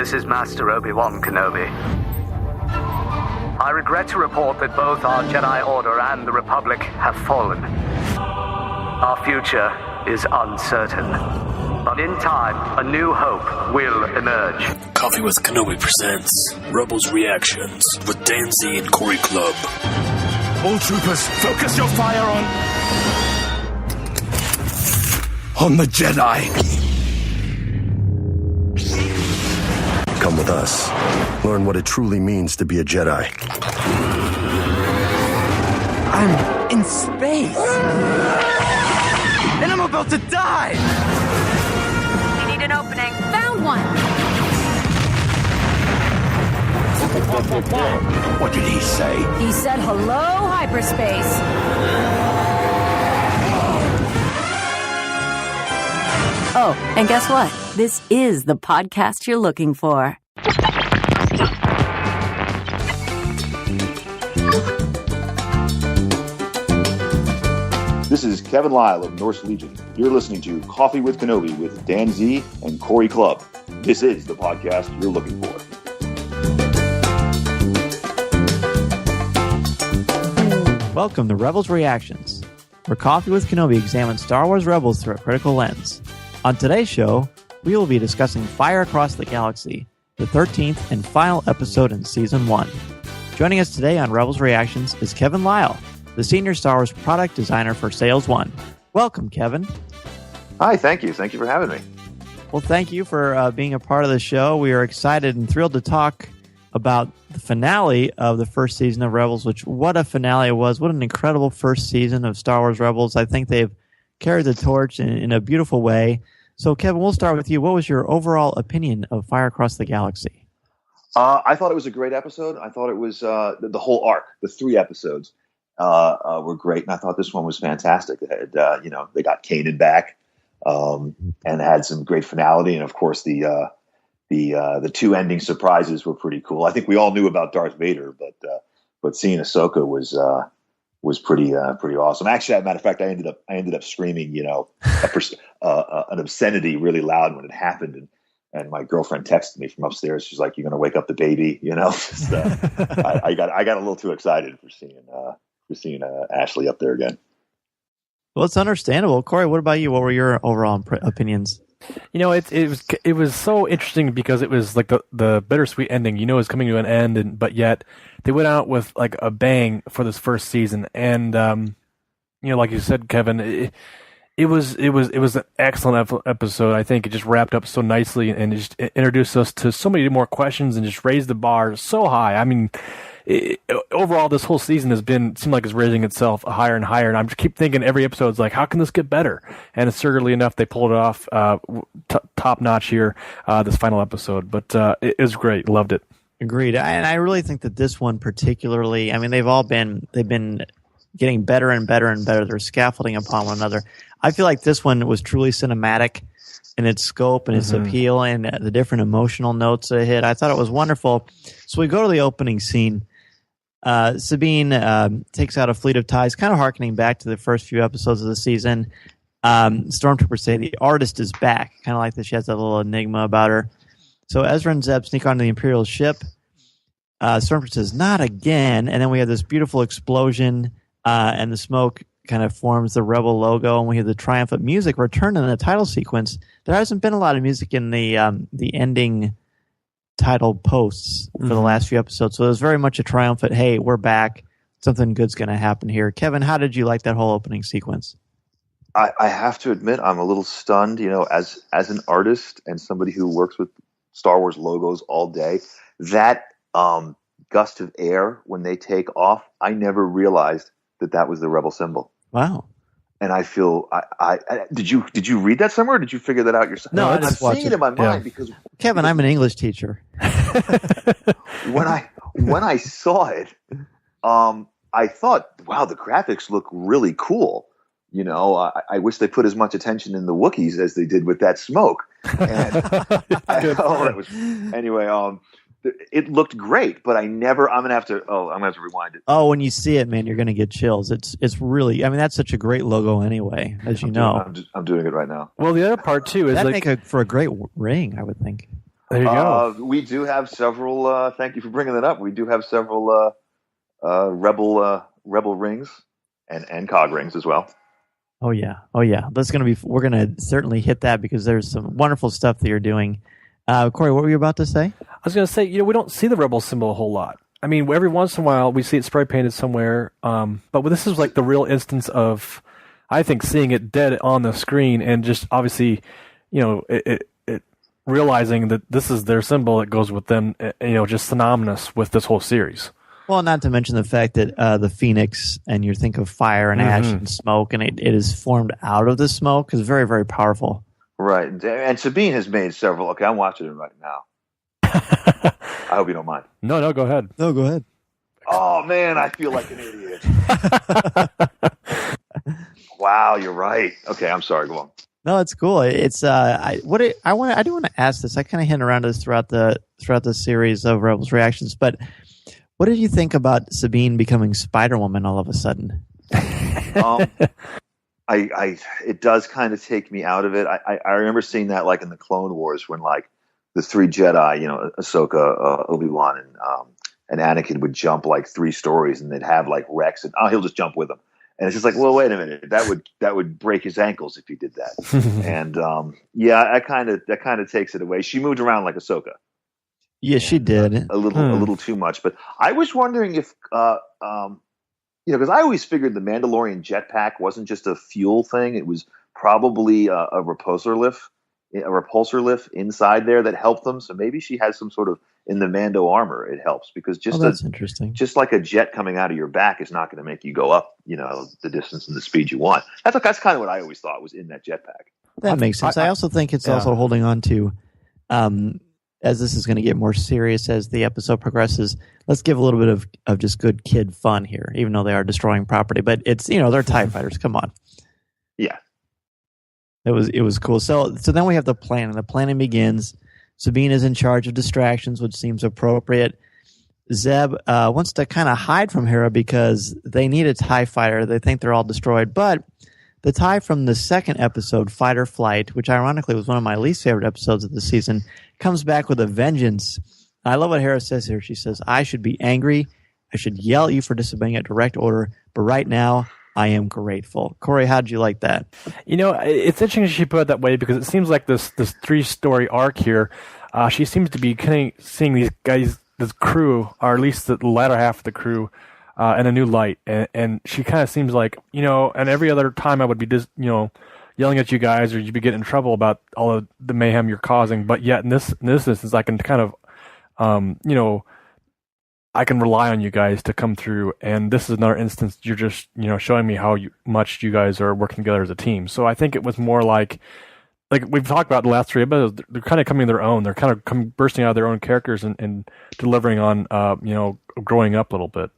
This is Master Obi-Wan Kenobi. I regret to report that both our Jedi Order and the Republic have fallen. Our future is uncertain. But in time, a new hope will emerge. Coffee with Kenobi presents Rebels Reactions with Dan Z and Corey Club. All troopers, focus your fire on the Jedi. Come with us. Learn what it truly means to be a Jedi. I'm in space. And I'm about to die. We need an opening. Found one. What did he say? He said hello, hyperspace. Oh, and guess what? This is the podcast you're looking for. This is Kevin Liell of Norse Legion. You're listening to Coffee with Kenobi with Dan Z and Corey Club. This is the podcast you're looking for. Welcome to Rebels Reactions, where Coffee with Kenobi examines Star Wars Rebels through a critical lens. On today's show, we will be discussing Fire Across the Galaxy, the 13th and final episode in Season 1. Joining us today on Rebels Reactions is Kevin Liell, the Senior Star Wars Product Designer for Sales One. Welcome, Kevin. Hi, thank you. Thank you for having me. Well, thank you for being a part of the show. We are excited and thrilled to talk about the finale of the first season of Rebels, which what a finale it was. What an incredible first season of Star Wars Rebels. I think they've carried the torch in a beautiful way. So, Kevin, we'll start with you. What was your overall opinion of Fire Across the Galaxy? I thought it was a great episode. I thought it was the whole arc, the 3 episodes were great, and I thought this one was fantastic. It had, they got Kanan back and had some great finality, and of course the 2 ending surprises were pretty cool. I think we all knew about Darth Vader, but seeing Ahsoka was pretty awesome. Actually, as a matter of fact, I ended up screaming, an obscenity really loud when it happened, and my girlfriend texted me from upstairs. She's like, "You're going to wake up the baby," Just, I got a little too excited for seeing Ashley up there again. Well, it's understandable. Corey, what about you? What were your overall opinions? It was so interesting because it was like the bittersweet ending. It was coming to an end, but yet they went out with like a bang for this first season. And like you said, Kevin, it was an excellent episode. I think it just wrapped up so nicely and it just introduced us to so many more questions and just raised the bar so high. I mean, overall, this whole season seemed like it's raising itself higher and higher, and I just keep thinking every episode's like, how can this get better? And certainly enough, they pulled it off top notch here, this final episode. But it was great, loved it. Agreed, and I really think that this one particularly. I mean, they've been getting better and better and better. They're scaffolding upon one another. I feel like this one was truly cinematic in its scope and its appeal and the different emotional notes it hit. I thought it was wonderful. So we go to the opening scene. Sabine takes out a fleet of TIEs, kind of hearkening back to the first few episodes of the season. Stormtroopers say the artist is back, kind of like that she has that little enigma about her. So Ezra and Zeb sneak onto the Imperial ship. Stormtrooper says, "Not again." And then we have this beautiful explosion, and the smoke kind of forms the Rebel logo, and we have the triumphant music return in the title sequence. There hasn't been a lot of music in the ending title posts for the last few episodes, so it was very much a triumphant, hey, we're back, something good's going to happen here. Kevin, how did you like that whole opening sequence? I have to admit, I'm a little stunned, as an artist and somebody who works with Star Wars logos all day, that gust of air when they take off, I never realized that was the Rebel symbol. Wow. And I feel, did you read that somewhere, or did you figure that out yourself? No, I'm seeing it in my mind because Kevin, I'm an English teacher. when I saw it, I thought, wow, the graphics look really cool. I wish they put as much attention in the Wookiees as they did with that smoke. And anyway, it looked great, but I'm gonna have to rewind it. Oh, when you see it, man, you're gonna get chills. It's really, I mean, that's such a great logo anyway, as you know. I'm doing it right now. Well, the other part too is that'd make for a great ring, I would think. There you go. We do have several. Thank you for bringing that up. We do have several rebel rings and cog rings as well. Oh yeah. We're gonna certainly hit that because there's some wonderful stuff that you're doing. Corey, what were you about to say? I was going to say, we don't see the rebel symbol a whole lot. I mean, every once in a while we see it spray painted somewhere, but this is like the real instance of, I think, seeing it dead on the screen and just obviously, it realizing that this is their symbol that goes with them, just synonymous with this whole series. Well, not to mention the fact that the Phoenix, and you think of fire and ash and smoke, and it is formed out of the smoke, is very, very powerful. Right. And Sabine has made several. Okay, I'm watching it right now. I hope you don't mind. No, go ahead. No, go ahead. Oh, man, I feel like an idiot. Wow, you're right. Okay, I'm sorry. Go on. No, it's cool. It's I do want to ask this. I kind of hint around this throughout the series of Rebels reactions, but what did you think about Sabine becoming Spider-Woman all of a sudden? It does kind of take me out of it. I remember seeing that like in the Clone Wars when like the three Jedi, Ahsoka, Obi-Wan, and Anakin would jump like 3 stories, and they'd have like Rex, and he'll just jump with them. And it's just like, well, wait a minute, that would break his ankles if he did that. And that kind of takes it away. She moved around like Ahsoka. Yeah, she did a little too much. But I was wondering if, because I always figured the Mandalorian jetpack wasn't just a fuel thing; it was probably a repulsor lift inside there that helped them. So maybe she has some sort of in the Mando armor. It helps because that's interesting. Just like a jet coming out of your back is not going to make you go up, the distance and the speed you want. That's kind of what I always thought was in that jetpack. That makes sense. I also think it's also holding on to, as this is going to get more serious as the episode progresses. Let's give a little bit of just good kid fun here, even though they are destroying property. But it's they're TIE fighters. Come on. Yeah. It was cool. So then we have the plan, and the planning begins. Sabine is in charge of distractions, which seems appropriate. Zeb wants to kind of hide from Hera because they need a TIE fighter. They think they're all destroyed. But the TIE from the second episode, Fight or Flight, which ironically was one of my least favorite episodes of the season, comes back with a vengeance. I love what Hera says here. She says, I should be angry. I should yell at you for disobeying a direct order. But right now, I am grateful. Corey, how did you like that? It's interesting she put it that way because it seems like this 3-story arc here. She seems to be kind of seeing these guys, this crew, or at least the latter half of the crew, in a new light. And she kind of seems like, and every other time I would be just, yelling at you guys or you'd be getting in trouble about all of the mayhem you're causing. But yet in this instance, I can kind of, I can rely on you guys to come through, and this is another instance you're just, showing me how much you guys are working together as a team. So I think it was more like we've talked about the last 3 episodes, they're kind of coming their own. They're kind of bursting out of their own characters and delivering on, growing up a little bit.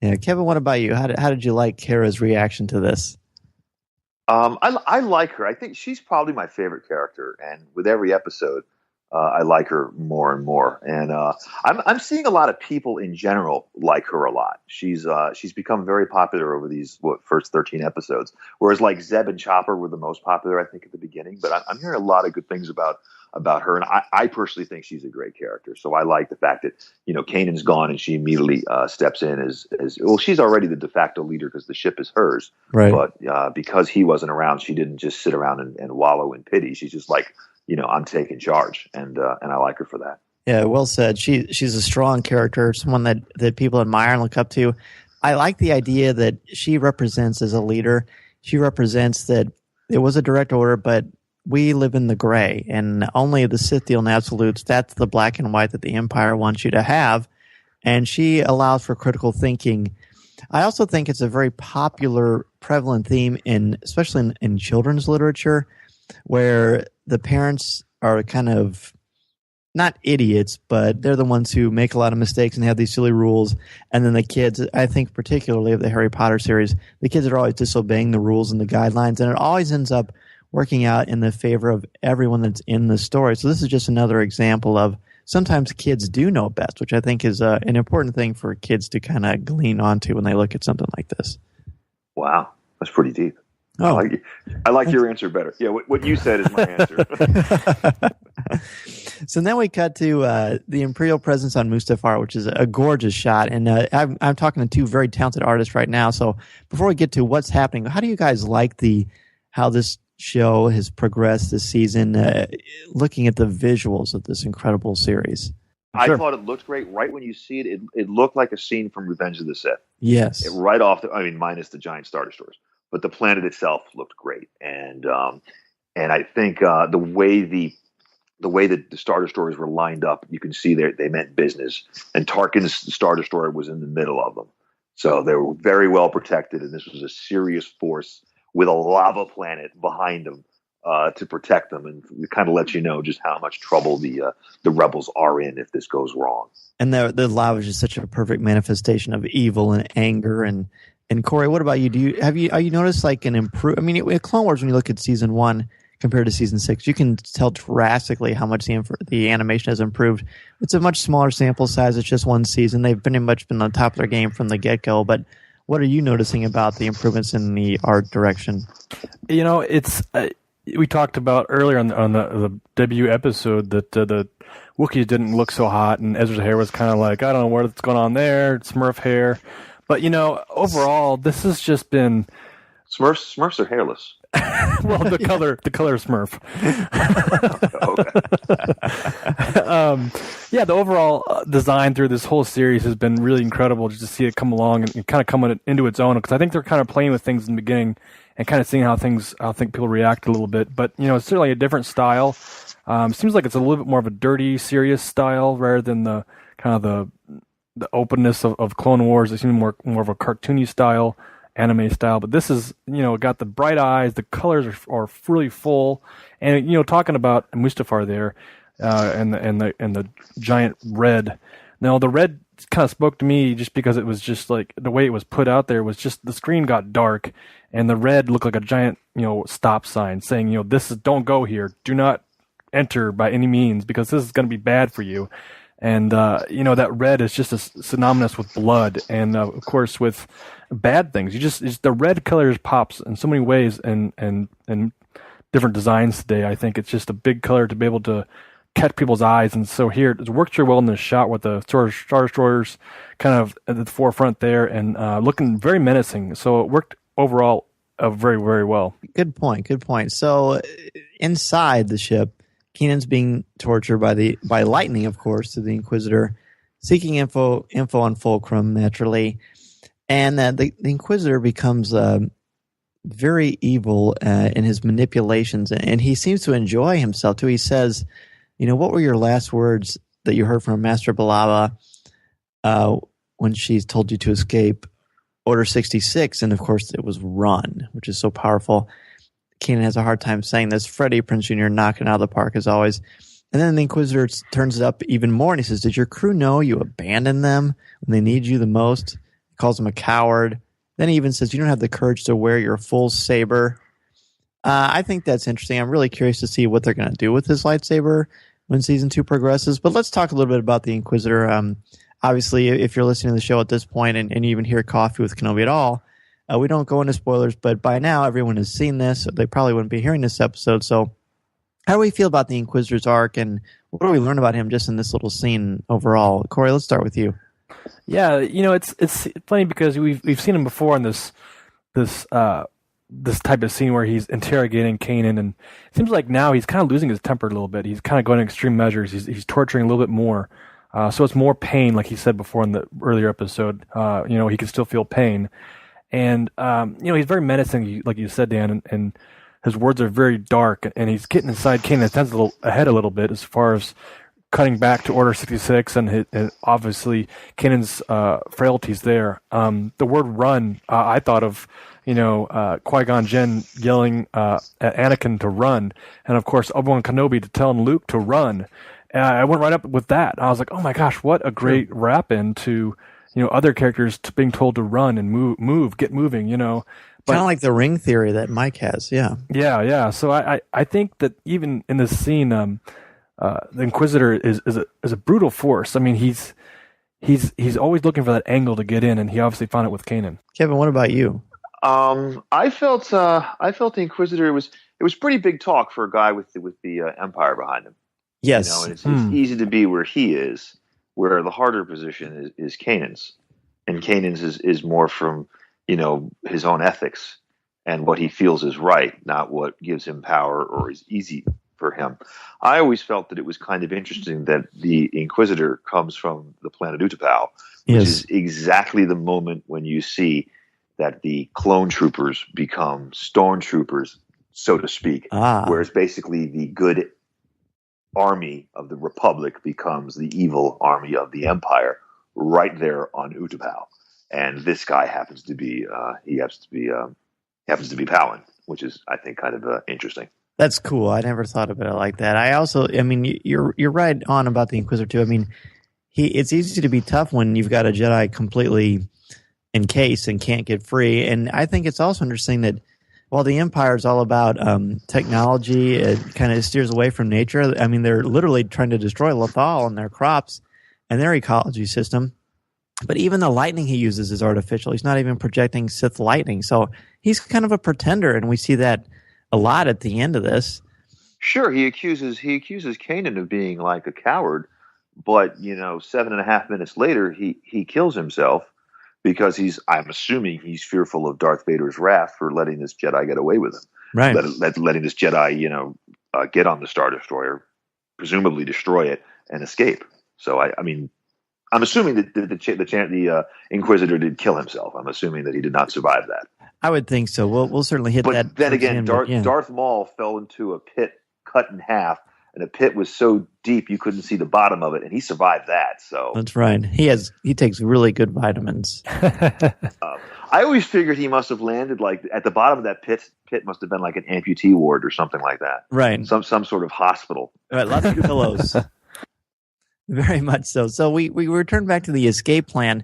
Yeah, Kevin, what about you? How did you like Hera's reaction to this? I like her. I think she's probably my favorite character, and with every episode, I like her more and more, and I'm seeing a lot of people in general like her a lot. She's become very popular over these first 13 episodes, whereas like Zeb and Chopper were the most popular, I think, at the beginning. But I'm hearing a lot of good things about her, and I personally think she's a great character. So I like the fact that Kanan's gone and she immediately steps in as well. She's already the de facto leader because the ship is hers, right? But because he wasn't around, she didn't just sit around and wallow in pity. She's just like, I'm taking charge, and I like her for that. Yeah, well said. She's a strong character, someone that people admire and look up to. I like the idea that she represents as a leader. She represents that it was a direct order, but we live in the gray, and only the Sith deal in absolutes. That's the black and white that the Empire wants you to have, and she allows for critical thinking. I also think it's a very popular, prevalent theme especially in children's literature, where the parents are kind of not idiots, but they're the ones who make a lot of mistakes and have these silly rules. And then the kids, I think particularly of the Harry Potter series, the kids are always disobeying the rules and the guidelines, and it always ends up working out in the favor of everyone that's in the story. So this is just another example of sometimes kids do know best, which I think is an important thing for kids to kind of glean onto when they look at something like this. Wow, that's pretty deep. Oh, I like your answer better. Yeah, what you said is my answer. So then we cut to the Imperial presence on Mustafar, which is a gorgeous shot. And I'm talking to two very talented artists right now. So before we get to what's happening, how do you guys like how this show has progressed this season, looking at the visuals of this incredible series? I thought it looked great. Right when you see it, it looked like a scene from Revenge of the Sith. Yes. Right off minus the giant Star Destroyers. But the planet itself looked great. And I think the way that the Star Destroyers were lined up, you can see they meant business. And Tarkin's Star Destroyer was in the middle of them. So they were very well protected, and this was a serious force with a lava planet behind them to protect them. And it kind of lets you know just how much trouble the rebels are in if this goes wrong. And the lava is just such a perfect manifestation of evil and anger. And Corey, what about you? Are you noticed like an improve? I mean, with Clone Wars, when you look at season 1 compared to season 6, you can tell drastically how much the animation has improved. It's a much smaller sample size. It's just one season. They've pretty much been on top of their game from the get-go. But what are you noticing about the improvements in the art direction? It's we talked about earlier on the debut episode that the Wookiees didn't look so hot, and Ezra's hair was kind of like, I don't know what's going on there, Smurf hair. But overall, this has just been Smurfs are hairless. Well, the color Smurf. Okay. The overall design through this whole series has been really incredible just to see it come along and kind of come into its own, because I think they're kind of playing with things in the beginning and kind of seeing how think people react a little bit. But it's certainly a different style. Seems like it's a little bit more of a dirty, serious style rather than the kind of the openness of Clone Wars. It seems more of a cartoony style, anime style. But this is got the bright eyes, the colors are really full, and talking about Mustafar there, and the giant red. Now the red kind of spoke to me just because it was just like the way it was put out there was just the screen got dark, and the red looked like a giant stop sign saying this is don't go here, do not enter by any means because this is going to be bad for you. And that red is just synonymous with blood, and of course with bad things. The red color pops in so many ways, and different designs today. I think it's just a big color to be able to catch people's eyes, and so here it works very well in this shot with the Star Destroyers kind of at the forefront there and looking very menacing. So it worked overall very, very well. Good point. So inside the ship, Keenan's being tortured by lightning, of course, to the Inquisitor, seeking info on Fulcrum, naturally. And the Inquisitor becomes very evil in his manipulations, and he seems to enjoy himself, too. He says, what were your last words that you heard from Master Balaba when she told you to escape? Order 66, and of course it was run, which is so powerful. Keenan has a hard time saying this. Freddie Prinze Jr. knocking out of the park as always. And then the Inquisitor turns it up even more, and he says, did your crew know you abandoned them when they need you the most? He calls him a coward. Then he even says, you don't have the courage to wear your full saber. I think that's interesting. I'm really curious to see what they're going to do with his lightsaber when Season 2 progresses. But let's talk a little bit about the Inquisitor. Obviously, if you're listening to the show at this point and you even hear Coffee with Kenobi at all, we don't go into spoilers, but by now everyone has seen this. So they probably wouldn't be hearing this episode. So how do we feel about the Inquisitor's arc, and what do we learn about him just in this little scene overall? Corey, let's start with you. Yeah, it's funny because we've seen him before in this type of scene where he's interrogating Kanan, and it seems like now he's kind of losing his temper a little bit. He's kind of going to extreme measures. He's torturing a little bit more. So it's more pain, like he said before in the earlier episode. He can still feel pain. And, he's very menacing, like you said, Dan, and his words are very dark, and he's getting inside Kanan's head a little bit as far as cutting back to Order 66 and obviously Kanan's frailties there. The word run, I thought of, Qui-Gon Jinn yelling at Anakin to run, and of course Obi-Wan Kenobi to telling Luke to run. I went right up with that. I was like, oh my gosh, what a great wrap-in to other characters being told to run and move, get moving, Kind of like the ring theory that Mike has, yeah. Yeah. So I think that even in this scene, the Inquisitor is a brutal force. I mean, he's always looking for that angle to get in, and he obviously found it with Kanan. Kevin, what about you? I felt the Inquisitor it was pretty big talk for a guy with the Empire behind him. Yes. You know, and it's easy to be where he is, where the harder position is Kanan's. And Kanan's is more from, his own ethics and what he feels is right, not what gives him power or is easy for him. I always felt that it was kind of interesting that the Inquisitor comes from the planet Utapau, which is exactly the moment when you see that the clone troopers become stormtroopers, so to speak, whereas basically the good army of the Republic becomes the evil army of the Empire right there on Utapau. And this guy happens to be Palin, which is, I think, kind of interesting. That's cool. I never thought of it like that. You're right on about the Inquisitor too. I mean, it's easy to be tough when you've got a Jedi completely encased and can't get free. And I think it's also interesting that while the Empire is all about technology, it kind of steers away from nature. I mean, they're literally trying to destroy Lothal and their crops and their ecology system. But even the lightning he uses is artificial. He's not even projecting Sith lightning. So he's kind of a pretender, and we see that a lot at the end of this. Sure, he accuses Kanan of being like a coward, but 7.5 minutes later he kills himself because I'm assuming he's fearful of Darth Vader's wrath for letting this Jedi get away with him. Right. Letting this Jedi, get on the Star Destroyer, presumably destroy it and escape. So I'm assuming that the Inquisitor did kill himself. I'm assuming that he did not survive that. I would think so. We'll certainly hit that. But then again, Darth Maul fell into a pit cut in half, and the pit was so deep you couldn't see the bottom of it, and he survived that. So that's right. He takes really good vitamins. I always figured he must have landed like at the bottom of that pit. Pit must have been like an amputee ward or something like that. Right. Some sort of hospital. All right. Lots of pillows. Very much so. So we return back to the escape plan.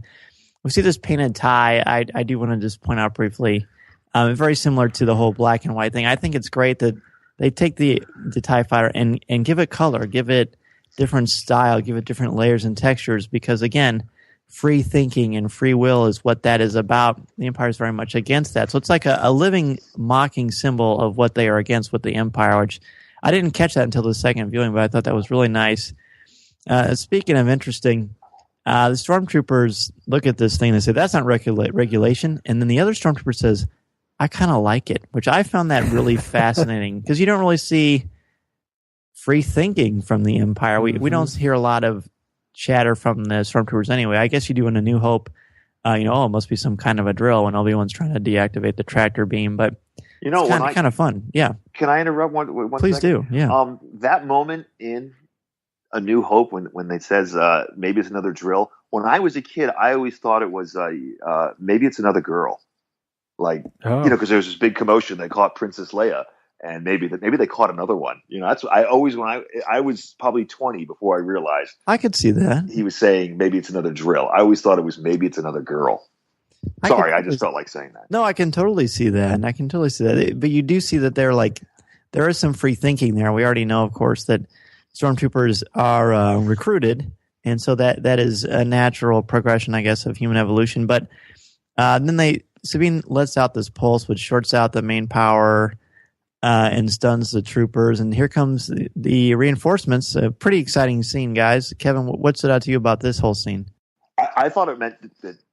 We see this painted tie. I do want to just point out briefly, very similar to the whole black and white thing. I think it's great that they take the TIE fighter and give it color, give it different style, give it different layers and textures, because again, free thinking and free will is what that is about. The Empire is very much against that. So it's like a living, mocking symbol of what they are against with the Empire, which I didn't catch that until the second viewing, but I thought that was really nice. Speaking of interesting, the stormtroopers look at this thing and they say, that's not regulation. And then the other stormtrooper says, I kind of like it, which I found that really fascinating because you don't really see free thinking from the Empire. We don't hear a lot of chatter from the stormtroopers anyway. I guess you do in A New Hope. It must be some kind of a drill when Obi-Wan's trying to deactivate the tractor beam, but it's kind of fun. Yeah. Can I interrupt one Please second? do. Yeah. That moment in A New Hope when they says maybe it's another drill. When I was a kid, I always thought it was maybe it's another girl, because there was this big commotion. They caught Princess Leia, and maybe they caught another one. That's what I always when I was probably 20 before I realized I could see that he was saying maybe it's another drill. I always thought it was maybe it's another girl. Sorry, I just felt like saying that. No, I can totally see that. But you do see that there is some free thinking there. We already know, of course, that stormtroopers are recruited, and so that is a natural progression, I guess, of human evolution. But then Sabine lets out this pulse, which shorts out the main power and stuns the troopers. And here comes the reinforcements. A pretty exciting scene, guys. Kevin, what stood out to you about this whole scene? I thought it meant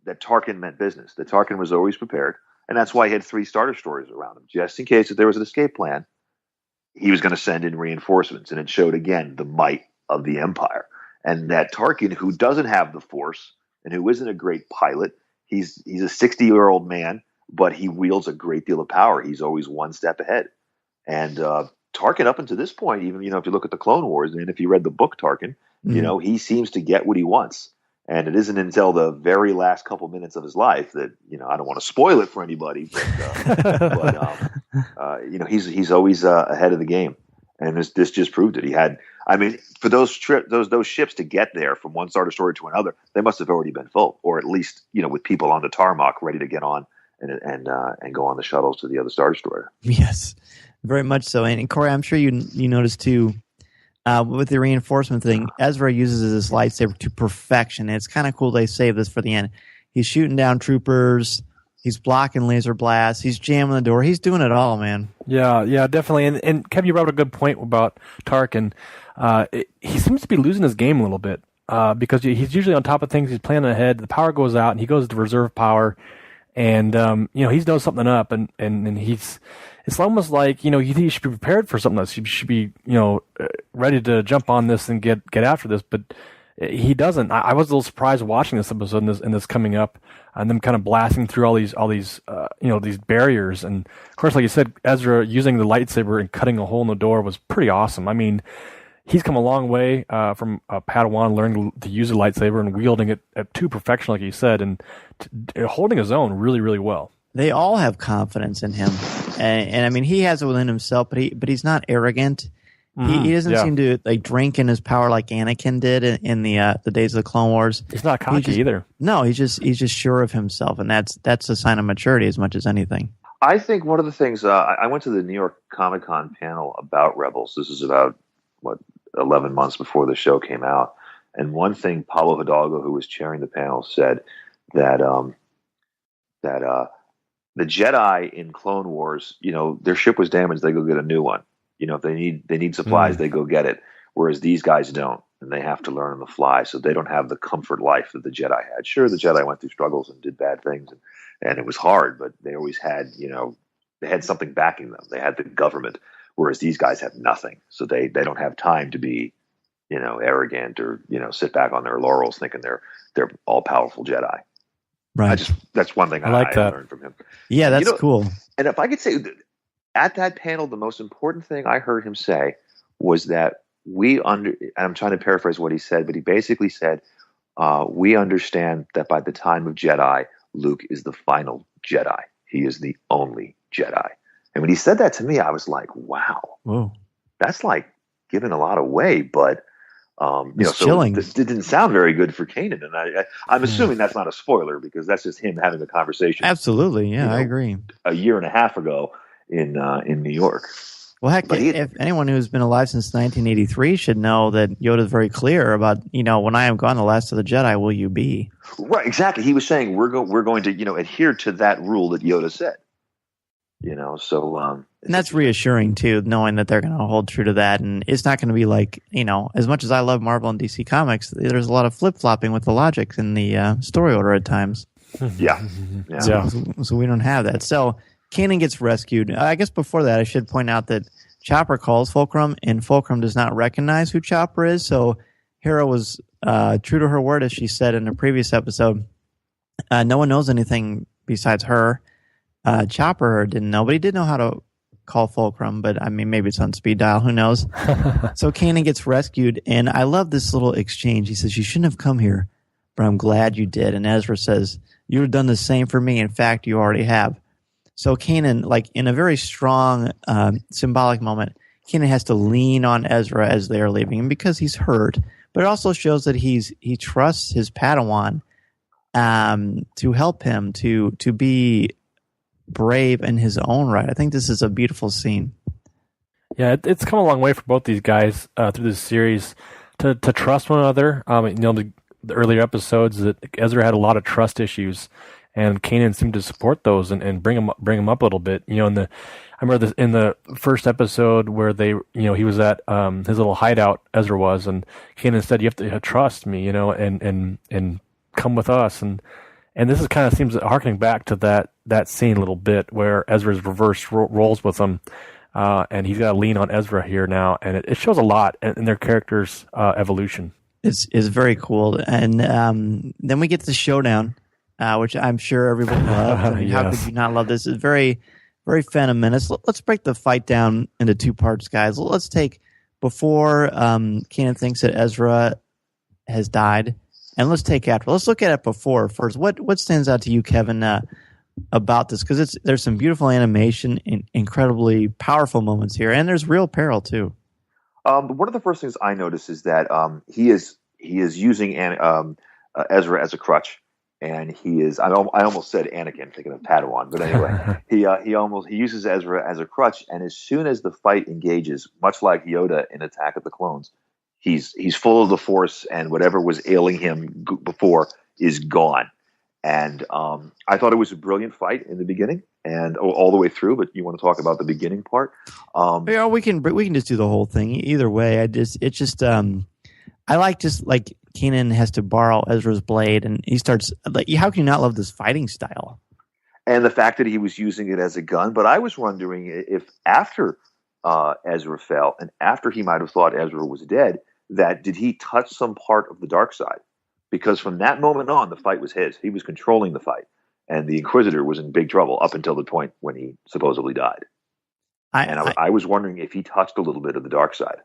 that Tarkin meant business. That Tarkin was always prepared, and that's why he had 3 Star Destroyers around him, just in case if there was an escape plan. He was going to send in reinforcements, and it showed again the might of the Empire. And that Tarkin, who doesn't have the Force and who isn't a great pilot, he's a 60-year-old man, but he wields a great deal of power. He's always one step ahead. And Tarkin, up until this point, even if you look at the Clone Wars, and if you read the book Tarkin, he seems to get what he wants. And it isn't until the very last couple minutes of his life that I don't want to spoil it for anybody, but he's always ahead of the game, and this just proved it. He had, for those ships to get there from one Star Destroyer to another, they must have already been full, or at least with people on the tarmac ready to get on and go on the shuttles to the other Star Destroyer. Yes, very much so. And Corey, I'm sure you noticed too. With the reinforcement thing, Ezra uses his lightsaber to perfection. It's kind of cool they save this for the end. He's shooting down troopers. He's blocking laser blasts. He's jamming the door. He's doing it all, man. Yeah, definitely. And Kevin, you brought up a good point about Tarkin. he seems to be losing his game a little bit because he's usually on top of things. He's planning ahead. The power goes out, and he goes to reserve power, and he's done something up, and he's. It's almost like he should be prepared for something else. He should be ready to jump on this and get after this, but he doesn't. I was a little surprised watching this episode and this coming up, and them kind of blasting through all these these barriers. And of course, like you said, Ezra using the lightsaber and cutting a hole in the door was pretty awesome. I mean, he's come a long way from a Padawan learning to use a lightsaber and wielding it to perfection, like you said, and holding his own really, really well. They all have confidence in him, and I mean, he has it within himself, but he's not arrogant. He doesn't seem to drink in his power like Anakin did in the days of the Clone Wars. He's not cocky either. No, he's just sure of himself, and that's a sign of maturity as much as anything. I think one of the things I went to the New York Comic-Con panel about Rebels. This is about 11 months before the show came out, and one thing Pablo Hidalgo, who was chairing the panel, said that the Jedi in Clone Wars, their ship was damaged, they go get a new one. If they need supplies, they go get it. Whereas these guys don't, and they have to learn on the fly. So they don't have the comfort life that the Jedi had. Sure, the Jedi went through struggles and did bad things, and it was hard, but they always had, they had something backing them. They had the government, whereas these guys have nothing. So they don't have time to be, arrogant or, sit back on their laurels thinking they're all powerful Jedi. Right. That's one thing I learned from him. Yeah, that's cool. And if I could say, at that panel, the most important thing I heard him say was that and I'm trying to paraphrase what he said, but he basically said, we understand that by the time of Jedi, Luke is the final Jedi. He is the only Jedi. And when he said that to me, I was like, wow, whoa, that's like giving a lot away, but chilling. This didn't sound very good for Kanan, and I'm assuming that's not a spoiler because that's just him having a conversation. Absolutely, yeah, I agree. A year and a half ago in New York. Well, heck, if anyone who's been alive since 1983 should know that Yoda's very clear about, when I am gone, the last of the Jedi will you be? Right, exactly. He was saying we're going to adhere to that rule that Yoda said. And that's reassuring too, knowing that they're going to hold true to that, and it's not going to be like, as much as I love Marvel and DC Comics, there's a lot of flip flopping with the logic in the story order at times. Yeah. So we don't have that. So Kanan gets rescued. I guess before that, I should point out that Chopper calls Fulcrum, and Fulcrum does not recognize who Chopper is. So Hera was true to her word, as she said in a previous episode. No one knows anything besides her. Chopper didn't know, but he did know how to call Fulcrum, but I mean, maybe it's on speed dial. Who knows? So Kanan gets rescued, and I love this little exchange. He says, "You shouldn't have come here, but I'm glad you did." And Ezra says, "You would have done the same for me. In fact, you already have." So Kanan, in a very strong symbolic moment, Kanan has to lean on Ezra as they are leaving him because he's hurt, but it also shows that he trusts his Padawan to help him to be brave in his own right. I think this is a beautiful scene. Yeah, it's come a long way for both these guys through this series to trust one another. The earlier episodes that Ezra had a lot of trust issues, and Kanan seemed to support those and bring him up a little bit. I remember this in the first episode where they, he was at his little hideout. Ezra was, and Kanan said, "You have to trust me, and come with us." And this is kind of seems harkening back to that scene a little bit where Ezra's reverse roles with him, and he's got to lean on Ezra here now, and it shows a lot in their characters' evolution. It's very cool, and then we get to the showdown, which I'm sure everyone loved. I mean, Yes. How could you not love this? It's very, very Phantom Menace. Let's break the fight down into two parts, guys. Let's take before Kanan thinks that Ezra has died. And let's take after. Let's look at it before first. What stands out to you, Kevin, about this? Because there's some beautiful animation and incredibly powerful moments here, and there's real peril too. One of the first things I notice is that he is using Ezra as a crutch, and he is. I almost said Anakin, thinking of Padawan, but anyway, he uses Ezra as a crutch, and as soon as the fight engages, much like Yoda in Attack of the Clones. He's full of the Force, and whatever was ailing him before is gone. And I thought it was a brilliant fight in the beginning and all the way through. But you want to talk about the beginning part? Yeah, we can just do the whole thing either way. I like Kanan has to borrow Ezra's blade, and he starts like, how can you not love this fighting style? And the fact that he was using it as a gun. But I was wondering if after Ezra fell, and after he might have thought Ezra was dead, did he touch some part of the dark side? Because from that moment on, the fight was his. He was controlling the fight. And the Inquisitor was in big trouble up until the point when he supposedly died. I was wondering if he touched a little bit of the dark side.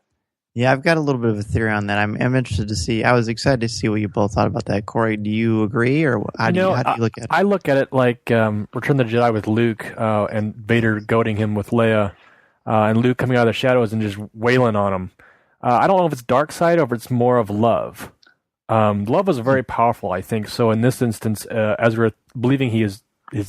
Yeah, I've got a little bit of a theory on that. I'm interested to see. I was excited to see what you both thought about that. Corey, do you agree, or how do you look at it? I look at it like Return of the Jedi with Luke and Vader goading him with Leia, and Luke coming out of the shadows and just wailing on him. I don't know if it's dark side or if it's more of love. Love was very powerful, I think. So in this instance, Ezra believing he is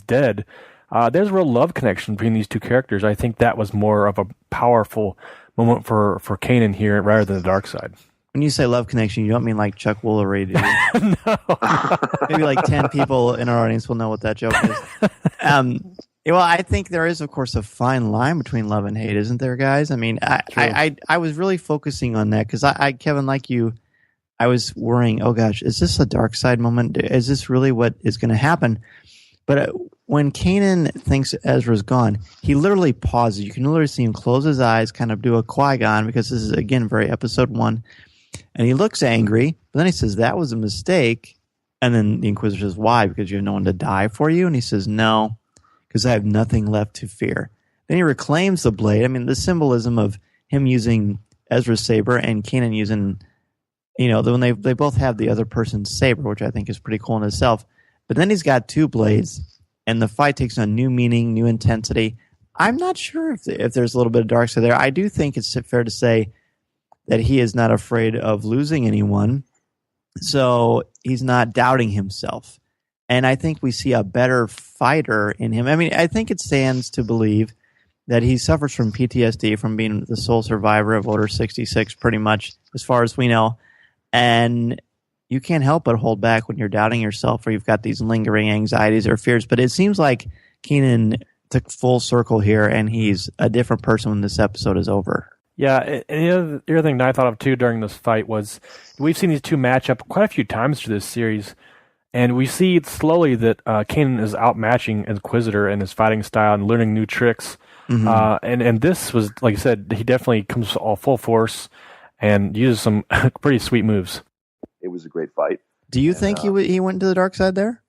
dead, there's a real love connection between these two characters. I think that was more of a powerful moment for Kanan here rather than the dark side. When you say love connection, you don't mean like Chuck Woolery, do you? No. Maybe like 10 people in our audience will know what that joke is. Well, I think there is, of course, a fine line between love and hate, isn't there, guys? I mean, I was really focusing on that because Kevin, like you, I was worrying, oh gosh, is this a dark side moment? Is this really what is going to happen? But when Kanan thinks Ezra's gone, he literally pauses. You can literally see him close his eyes, kind of do a Qui-Gon, because this is, again, very episode 1. And he looks angry, but then he says, that was a mistake. And then the Inquisitor says, why? Because you have no one to die for you? And he says, no, because I have nothing left to fear. Then he reclaims the blade. I mean, the symbolism of him using Ezra's saber and Kanan using, when they both have the other person's saber, which I think is pretty cool in itself. But then he's got 2 blades, and the fight takes on new meaning, new intensity. I'm not sure if there's a little bit of dark side there. I do think it's fair to say that he is not afraid of losing anyone, so he's not doubting himself. And I think we see a better fighter in him. I mean, I think it stands to believe that he suffers from PTSD from being the sole survivor of Order 66, pretty much, as far as we know. And you can't help but hold back when you're doubting yourself or you've got these lingering anxieties or fears. But it seems like Kanan took full circle here, and he's a different person when this episode is over. Yeah, and the other thing that I thought of, too, during this fight was we've seen these two match up quite a few times through this series, and we see slowly that Kanan is outmatching Inquisitor in his fighting style and learning new tricks. Mm-hmm. And this was, like I said, he definitely comes all full force and uses some pretty sweet moves. It was a great fight. Do you think he went to the dark side there?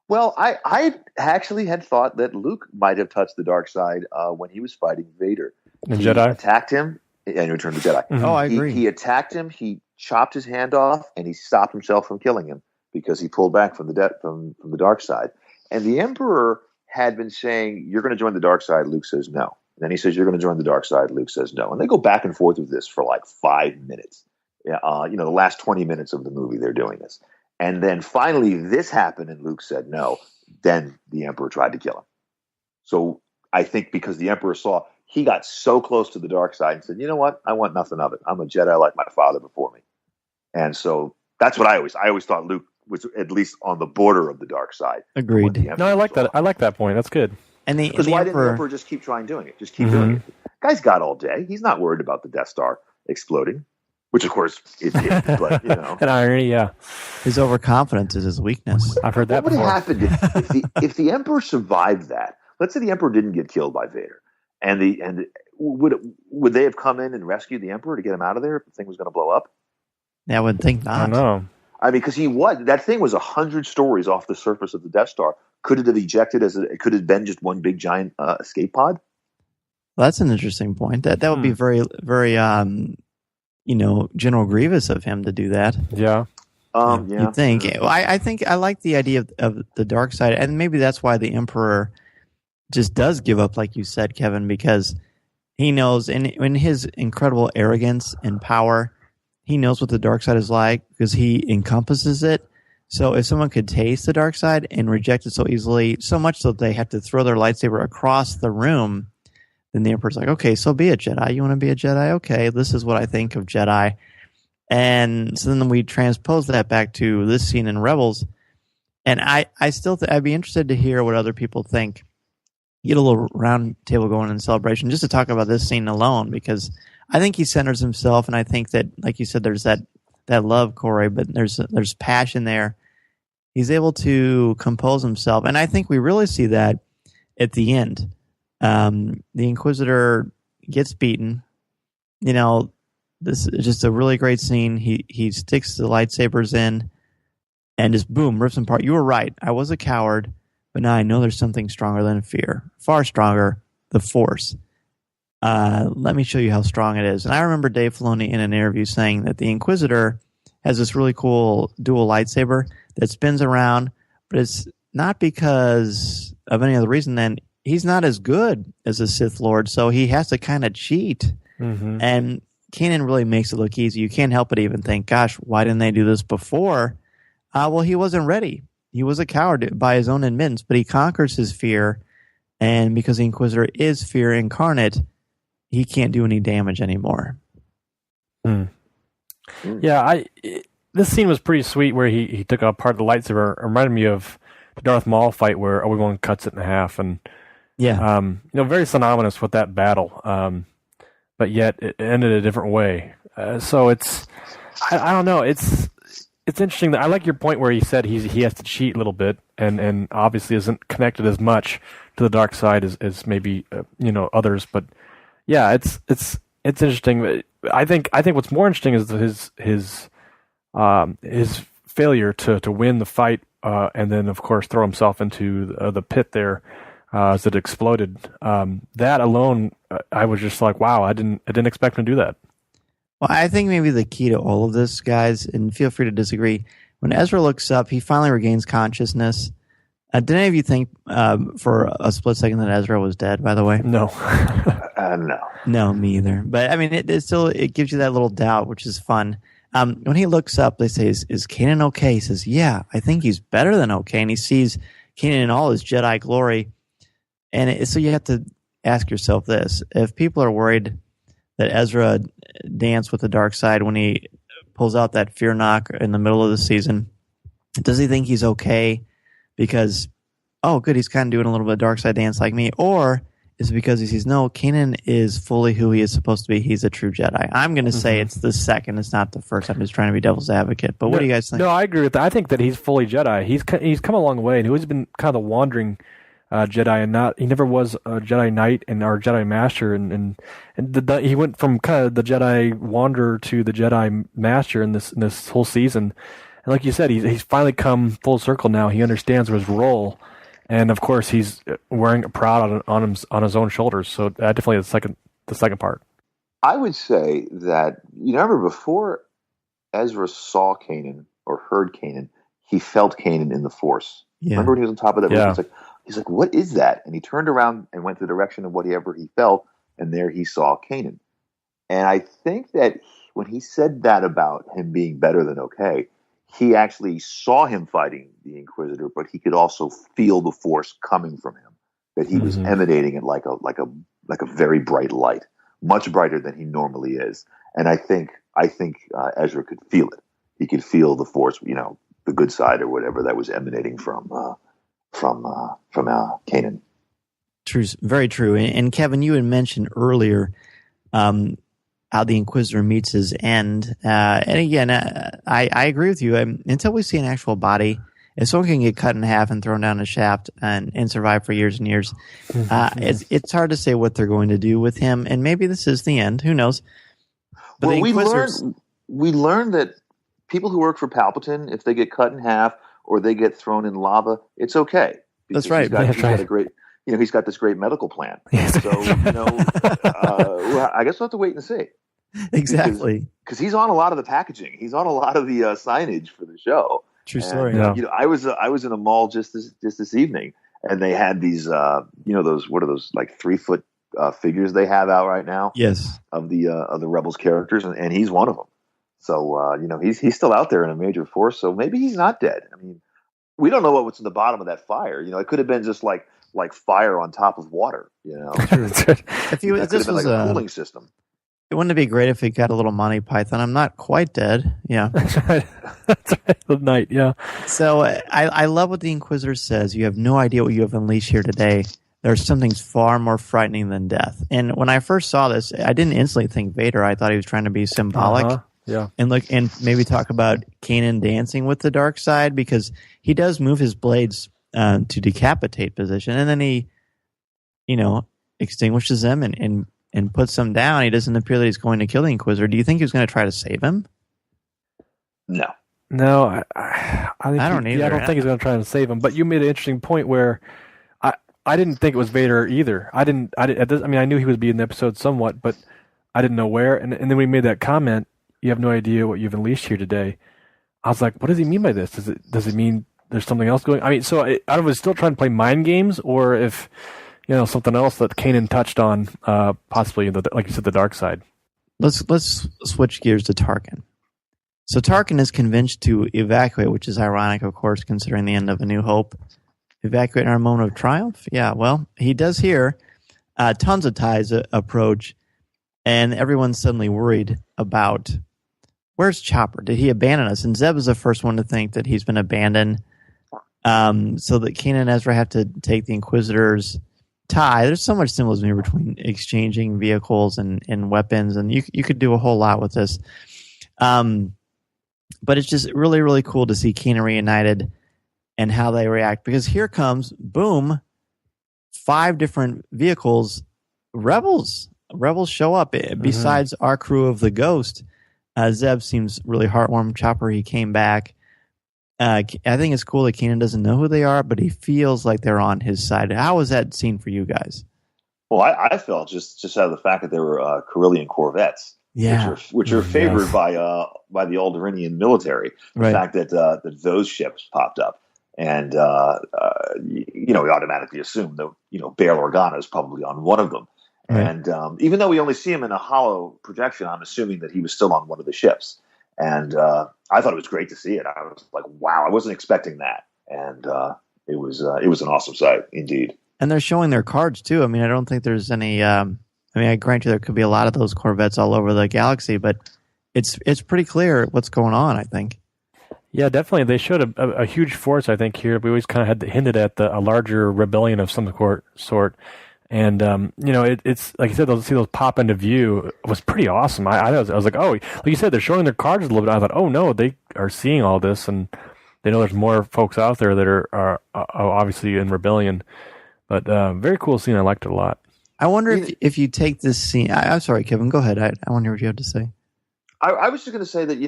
Well, I actually had thought that Luke might have touched the dark side when he was fighting Vader. The Jedi attacked him, and Return of the Jedi. Mm-hmm. Oh, I agree. He attacked him. He chopped his hand off, and he stopped himself from killing him because he pulled back from the dark side. And the Emperor had been saying, "You're going to join the dark side." Luke says no. And then he says, "You're going to join the dark side." Luke says no. And they go back and forth with this for like 5 minutes. The last 20 minutes of the movie, they're doing this. And then finally this happened, and Luke said no. Then the Emperor tried to kill him. So I think because the Emperor saw he got so close to the dark side and said, "You know what? I want nothing of it. I'm a Jedi like my father before me." And so that's what I always thought Luke was at least on the border of the dark side. Agreed. No, I like that. I like that point. That's good. Because why didn't the Emperor just keep doing it? Just keep doing it. Guy's got all day. He's not worried about the Death Star exploding. Which, of course, it did, but, An irony, yeah. His overconfidence is his weakness. I've heard that before. What would have happened if the Emperor survived that? Let's say the Emperor didn't get killed by Vader. Would they have come in and rescued the Emperor to get him out of there if the thing was going to blow up? Yeah, I would think not. I don't know. I mean, because that thing was 100 stories off the surface of the Death Star. Could it have ejected could it have been just one big giant escape pod? Well, that's an interesting point. That would be very, very... General Grievous of him to do that. Yeah. You think? I think I like the idea of the dark side, and maybe that's why the Emperor just does give up, like you said, Kevin, because he knows in his incredible arrogance and power, he knows what the dark side is like because he encompasses it. So if someone could taste the dark side and reject it so easily, so much that they have to throw their lightsaber across the room, then the Emperor's like, okay, so be a Jedi. You want to be a Jedi? Okay, this is what I think of Jedi. And so then we transpose that back to this scene in Rebels. And I still I'd be interested to hear what other people think. Get a little round table going in celebration just to talk about this scene alone, because I think he centers himself, and I think that, like you said, there's that love, Corey, but there's passion there. He's able to compose himself, and I think we really see that at the end. The Inquisitor gets beaten. This is just a really great scene. He sticks the lightsabers in and just boom, rips them apart. You were right. I was a coward, but now I know there's something stronger than fear. Far stronger, the Force. Let me show you how strong it is. And I remember Dave Filoni in an interview saying that the Inquisitor has this really cool dual lightsaber that spins around, but it's not because of any other reason. Then he's not as good as a Sith Lord, so he has to kind of cheat. Mm-hmm. And Kanan really makes it look easy. You can't help but even think, gosh, why didn't they do this before? Well, he wasn't ready. He was a coward by his own admittance, but he conquers his fear, and because the Inquisitor is fear incarnate, he can't do any damage anymore. Yeah, this scene was pretty sweet where he took apart the lightsaber. It reminded me of the Darth Maul fight where Obi-Wan cuts it in half, and very synonymous with that battle. But yet it ended a different way. So it's I don't know. It's interesting that I like your point where he said he has to cheat a little bit and obviously isn't connected as much to the dark side as maybe others. But yeah, it's interesting. I think what's more interesting is his failure to win the fight and then of course throw himself into the pit there as it exploded. That alone, I was just like, wow, I didn't expect him to do that. Well, I think maybe the key to all of this, guys, and feel free to disagree, when Ezra looks up, he finally regains consciousness. Did any of you think for a split second that Ezra was dead, by the way? No. No. No, me either. But, I mean, it still gives you that little doubt, which is fun. When he looks up, they say, is Kanan okay? He says, yeah, I think he's better than okay. And he sees Kanan in all his Jedi glory. And so you have to ask yourself this. If people are worried that Ezra danced with the dark side when he pulls out that fear knock in the middle of the season, does he think he's okay because, oh, good, he's kind of doing a little bit of dark side dance like me? Or is it because he sees, no, Kanan is fully who he is supposed to be. He's a true Jedi. I'm going to say it's the second. It's not the first. I'm just trying to be devil's advocate. But what do you guys think? No, I agree with that. I think that he's fully Jedi. He's come a long way, and he's been kind of the wandering Jedi, and he never was a Jedi Knight or Jedi Master, and he went from kind of the Jedi Wanderer to the Jedi Master in this whole season. And like you said, he's finally come full circle now. He understands his role, and of course he's wearing it proud on his own shoulders. So definitely the second part. I would say that remember before Ezra saw Kanan or heard Kanan, he felt Kanan in the Force. Yeah. Remember when he was on top of that? Yeah. He's like, what is that? And he turned around and went the direction of whatever he felt, and there he saw Kanan. And I think that when he said that about him being better than okay, he actually saw him fighting the Inquisitor, but he could also feel the Force coming from him. That he was emanating it like a very bright light, much brighter than he normally is. And I think Ezra could feel it. He could feel the Force, the good side or whatever that was emanating from Kanan. True, very true. And Kevin, you had mentioned earlier how the Inquisitor meets his end. And again, I agree with you. Until we see an actual body, if someone can get cut in half and thrown down a shaft and survive for years and years, it's hard to say what they're going to do with him. And maybe this is the end. Who knows? But well, we learned that people who work for Palpatine, if they get cut in half or they get thrown in lava, it's okay. That's right. He's got this great medical plan. So, I guess we'll have to wait and see. Exactly. Because he's on a lot of the packaging. He's on a lot of the signage for the show. True story. And, I was in a mall just this evening, and they had these, those, what are those, like 3-foot figures they have out right now? Yes. Of the Rebels characters, and he's one of them. So, he's still out there in a major force, so maybe he's not dead. I mean, we don't know what's in the bottom of that fire. It could have been just like fire on top of water. If this was a cooling system. Wouldn't it be great if he got a little Monty Python? I'm not quite dead. Yeah. That's right. That's right. The night, yeah. So I love what the Inquisitor says. You have no idea what you have unleashed here today. There's something far more frightening than death. And when I first saw this, I didn't instantly think Vader. I thought he was trying to be symbolic. Yeah. And look, and maybe talk about Kanan dancing with the dark side, because he does move his blades to decapitate position, and then he, extinguishes them and puts them down. He doesn't appear that he's going to kill the Inquisitor. Do you think he was going to try to save him? No. I don't either. I don't think he's going to try to save him. But you made an interesting point where I didn't think it was Vader either. I knew he would be in the episode somewhat, but I didn't know where. And then we made that comment. You have no idea what you've unleashed here today. I was like, what does he mean by this? Does it mean there's something else going? I mean, so I don't know if it's still trying to play mind games, or if something else that Kanan touched on, possibly like you said, the dark side. Let's switch gears to Tarkin. So Tarkin is convinced to evacuate, which is ironic, of course, considering the end of A New Hope. Evacuate in our moment of triumph? Yeah, well, he does here. Tons of ties approach, and everyone's suddenly worried about, where's Chopper? Did he abandon us? And Zeb is the first one to think that he's been abandoned. So that Kanan and Ezra have to take the Inquisitor's tie. There's so much symbolism here between exchanging vehicles and weapons, and you could do a whole lot with this. But it's just really, really cool to see Kanan reunited and how they react. Because here comes, boom, 5 different vehicles. Rebels show up. Besides our crew of the Ghost, Zeb seems really heartwarmed. Chopper, he came back. I think it's cool that Kanan doesn't know who they are, but he feels like they're on his side. How was that scene for you guys? Well, I felt just out of the fact that they were Corellian Corvettes, which are favored by the Alderaanian military. The fact that those ships popped up, and we automatically assume that Bail Organa is probably on one of them. Right. And even though we only see him in a hollow projection, I'm assuming that he was still on one of the ships. And I thought it was great to see it. I was like, wow, I wasn't expecting that. And it was an awesome sight, indeed. And they're showing their cards, too. I mean, I don't think there's any... I grant you there could be a lot of those Corvettes all over the galaxy, but it's pretty clear what's going on, I think. Yeah, definitely. They showed a huge force, I think, here. We always kind of had hinted at a larger rebellion of some sort. And, it's like you said, see those pop into view was pretty awesome. I was like, oh, like you said, they're showing their cards a little bit. I thought, oh, no, they are seeing all this, and they know there's more folks out there that are obviously in rebellion. But very cool scene. I liked it a lot. I wonder if you take this scene. I'm sorry, Kevin, go ahead. I want to hear what you have to say. I was just going to say that,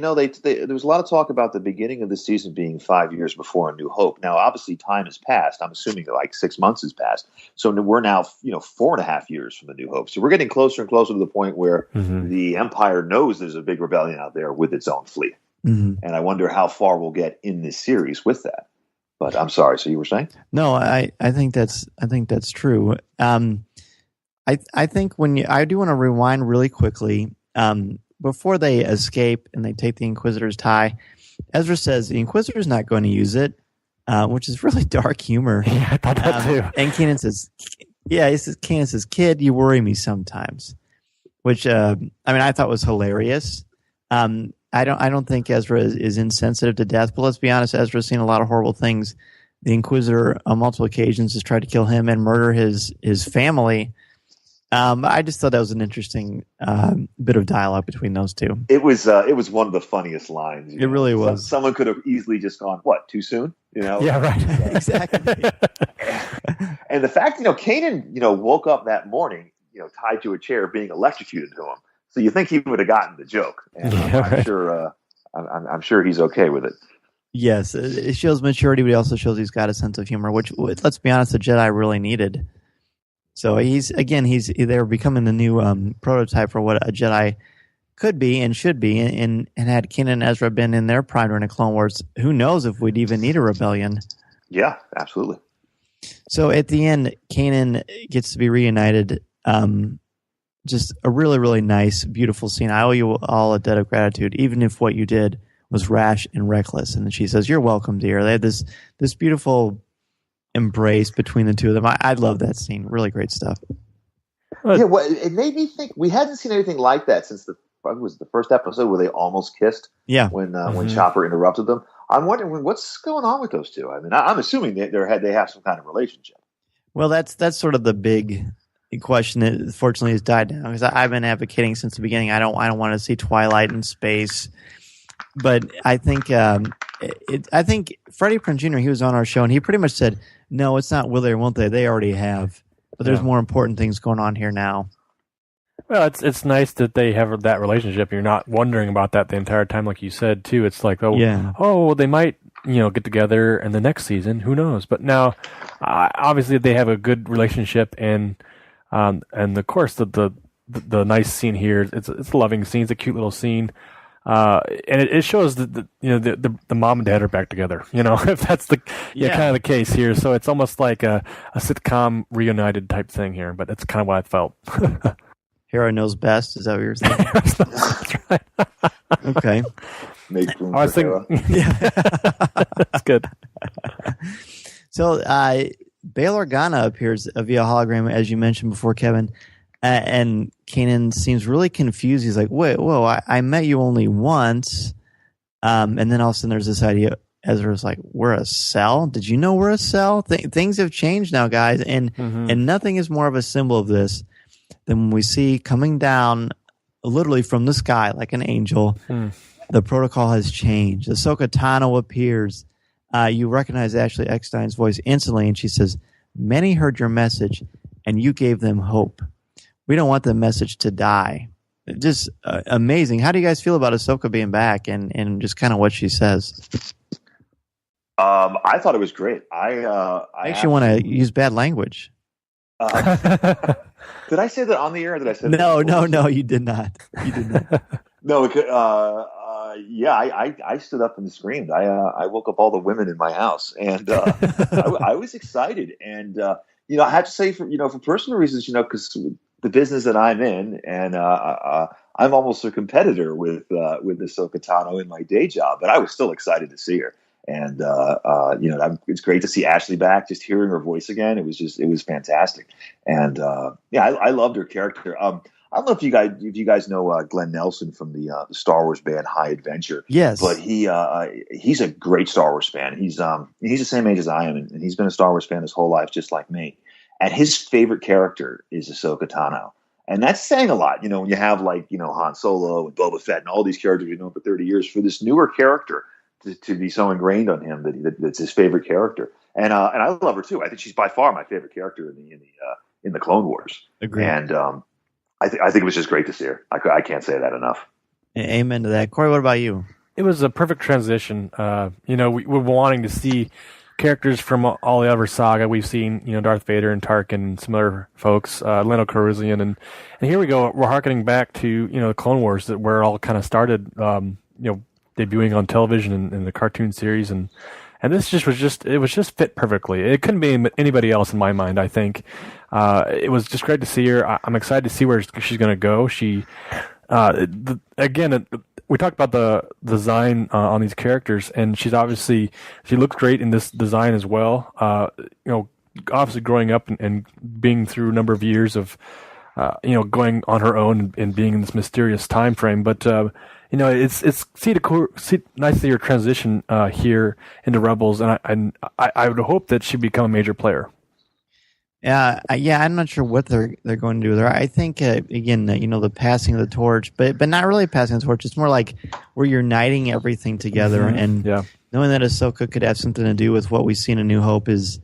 there was a lot of talk about the beginning of the season being 5 years before A New Hope. Now, obviously, time has passed. I'm assuming that like 6 months has passed. So we're now, 4.5 years from A New Hope. So we're getting closer and closer to the point where the Empire knows there's a big rebellion out there with its own fleet. And I wonder how far we'll get in this series with that. But I'm sorry. So you were saying? No, I think that's true. I think I do want to rewind really quickly. Before they escape and they take the Inquisitor's tie, Ezra says the Inquisitor's not going to use it, which is really dark humor. Yeah, I thought that too. And Kanan says, Kanan says, kid, you worry me sometimes, which, I thought was hilarious. I don't think Ezra is insensitive to death, but let's be honest, Ezra's seen a lot of horrible things. The Inquisitor on multiple occasions has tried to kill him and murder his family. I just thought that was an interesting bit of dialogue between those two. It was one of the funniest lines. It really was. Someone could have easily just gone, "What? Too soon?" Yeah, right. Exactly. And the fact, Kanan, woke up that morning, tied to a chair, being electrocuted to him. So you think he would have gotten the joke? And I'm sure he's okay with it. Yes, it shows maturity, but it also shows he's got a sense of humor, which, let's be honest, the Jedi really needed. So they're becoming the new prototype for what a Jedi could be and should be. And had Kanan and Ezra been in their prime during the Clone Wars, who knows if we'd even need a rebellion? Yeah, absolutely. So at the end, Kanan gets to be reunited. Just a really, really nice, beautiful scene. I owe you all a debt of gratitude, even if what you did was rash and reckless. And she says, "You're welcome, dear." They had this beautiful embrace between the two of them. I love that scene. Really great stuff. Yeah, well, it made me think we hadn't seen anything like that since the first episode where they almost kissed. Yeah. When Chopper interrupted them. I'm wondering what's going on with those two. I mean, I'm assuming they have some kind of relationship. Well, that's sort of the big question that fortunately has died down, because I've been advocating since the beginning. I don't want to see Twilight in space, but I think Freddie Prinze Jr. he was on our show and he pretty much said, no, it's not will they or won't they. They already have, but there's more important things going on here now. Well, it's nice that they have that relationship. You're not wondering about that the entire time, like you said too. It's like, they might get together in the next season. Who knows? But now, obviously, they have a good relationship, and of course the nice scene here. It's a loving scene. It's a cute little scene, and it shows that the mom and dad are back together. If that's kind of the case here. So it's almost like a sitcom reunited type thing here. But it's kind of what I felt. Hero knows best. Is that what you're saying? That's right. Okay. Make room I was for thinking, Hera. That's good. So Bail Organa appears via hologram, as you mentioned before, Kevin, and Kanan seems really confused. He's like, whoa, I met you only once. And then all of a sudden there's this idea, Ezra's like, we're a cell? Did you know we're a cell? Things have changed now, guys, and nothing is more of a symbol of this than when we see coming down literally from the sky like an angel. The protocol has changed. Ahsoka Tano appears. You recognize Ashley Eckstein's voice instantly, and she says, many heard your message, and you gave them hope. We don't want the message to die. Just amazing. How do you guys feel about Ahsoka being back and just kind of what she says? I thought it was great. I actually want to use bad language. Did I say that on the air? Or did I say no, you did not. You did not. No, I stood up and screamed. I woke up all the women in my house, and I was excited. And I have to say, for personal reasons, because the business that I'm in, and I'm almost a competitor with Ahsoka Tano in my day job, but I was still excited to see her. And it's great to see Ashley back. Just hearing her voice again, it was fantastic. And I loved her character. I don't know if you guys know Glenn Nelson from the Star Wars band High Adventure. Yes, but he's a great Star Wars fan. He's the same age as I am, and he's been a Star Wars fan his whole life, just like me. And his favorite character is Ahsoka Tano, and that's saying a lot. When you have Han Solo and Boba Fett and all these characters we've known for 30 years, for this newer character to be so ingrained on him that's his favorite character. And I love her too. I think she's by far my favorite character in the Clone Wars. Agreed. And I think it was just great to see her. I can't say that enough. Amen to that. Corey, what about you? It was a perfect transition. We were wanting to see characters from all the other saga. We've seen, Darth Vader and Tarkin and some other folks, Lando Calrissian, and here we go. We're harkening back to, the Clone Wars, where it all kind of started, debuting on television in the cartoon series, and this was just fit perfectly. It couldn't be anybody else in my mind. I think it was just great to see her. I'm excited to see where she's going to go. She we talked about the design on these characters, and she looks great in this design as well. Obviously growing up and being through a number of years of going on her own and being in this mysterious time frame, but. It's nice to see her transition here into Rebels, and I would hope that she'd become a major player. I'm not sure what they're going to do there. I think again, the passing of the torch, but not really passing the torch. It's more like we're uniting everything together, and knowing that Ahsoka could have something to do with what we see in A New Hope is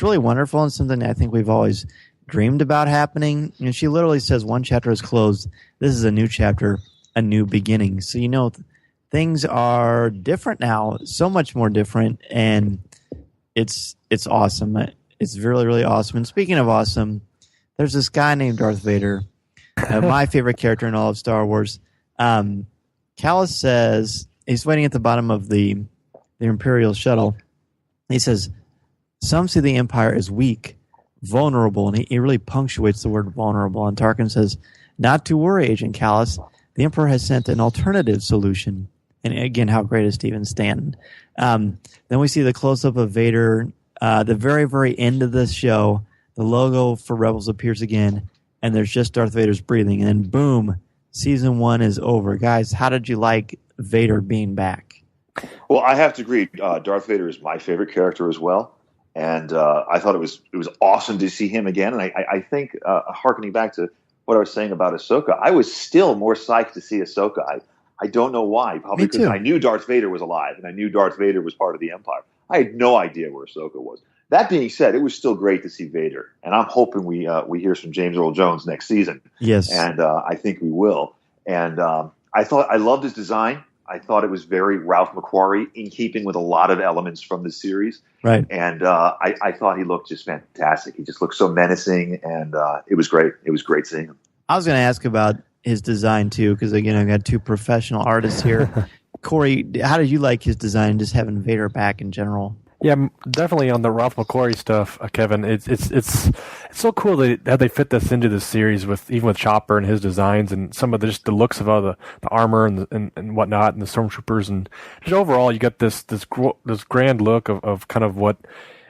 really wonderful, and something I think we've always dreamed about happening. She literally says, "One chapter is closed. This is a new chapter." A new beginning. So, things are different now, so much more different, and it's awesome. It's really, really awesome. And speaking of awesome, there's this guy named Darth Vader, my favorite character in all of Star Wars. Kallus says, he's waiting at the bottom of the Imperial shuttle. He says, some see the Empire as weak, vulnerable, and he really punctuates the word vulnerable. And Tarkin says, not to worry, Agent Kallus. The Emperor has sent an alternative solution. And again, how great is Stephen Stanton? Then we see the close-up of Vader. The very, very end of the show, the logo for Rebels appears again, and there's just Darth Vader's breathing, and then boom, season 1 is over. Guys, how did you like Vader being back? Well, I have to agree. Darth Vader is my favorite character as well, and I thought it was awesome to see him again. And I think, harkening back to what I was saying about Ahsoka, I was still more psyched to see Ahsoka. I don't know why. Probably because I knew Darth Vader was alive, and I knew Darth Vader was part of the Empire. I had no idea where Ahsoka was. That being said, it was still great to see Vader, and I'm hoping we hear from James Earl Jones next season. Yes, and I think we will. And I loved his design. I thought it was very Ralph McQuarrie, in keeping with a lot of elements from the series. Right. And I thought he looked just fantastic. He just looked so menacing, and it was great. It was great seeing him. I was going to ask about his design too, because again, I've got two professional artists here. Corey, how did you like his design, just having Vader back in general? Yeah, definitely on the Ralph McQuarrie stuff, Kevin. It's so cool that they fit this into the series with Chopper and his designs and some of just the looks of all the armor and whatnot and the stormtroopers, and just overall you got this grand look of kind of what,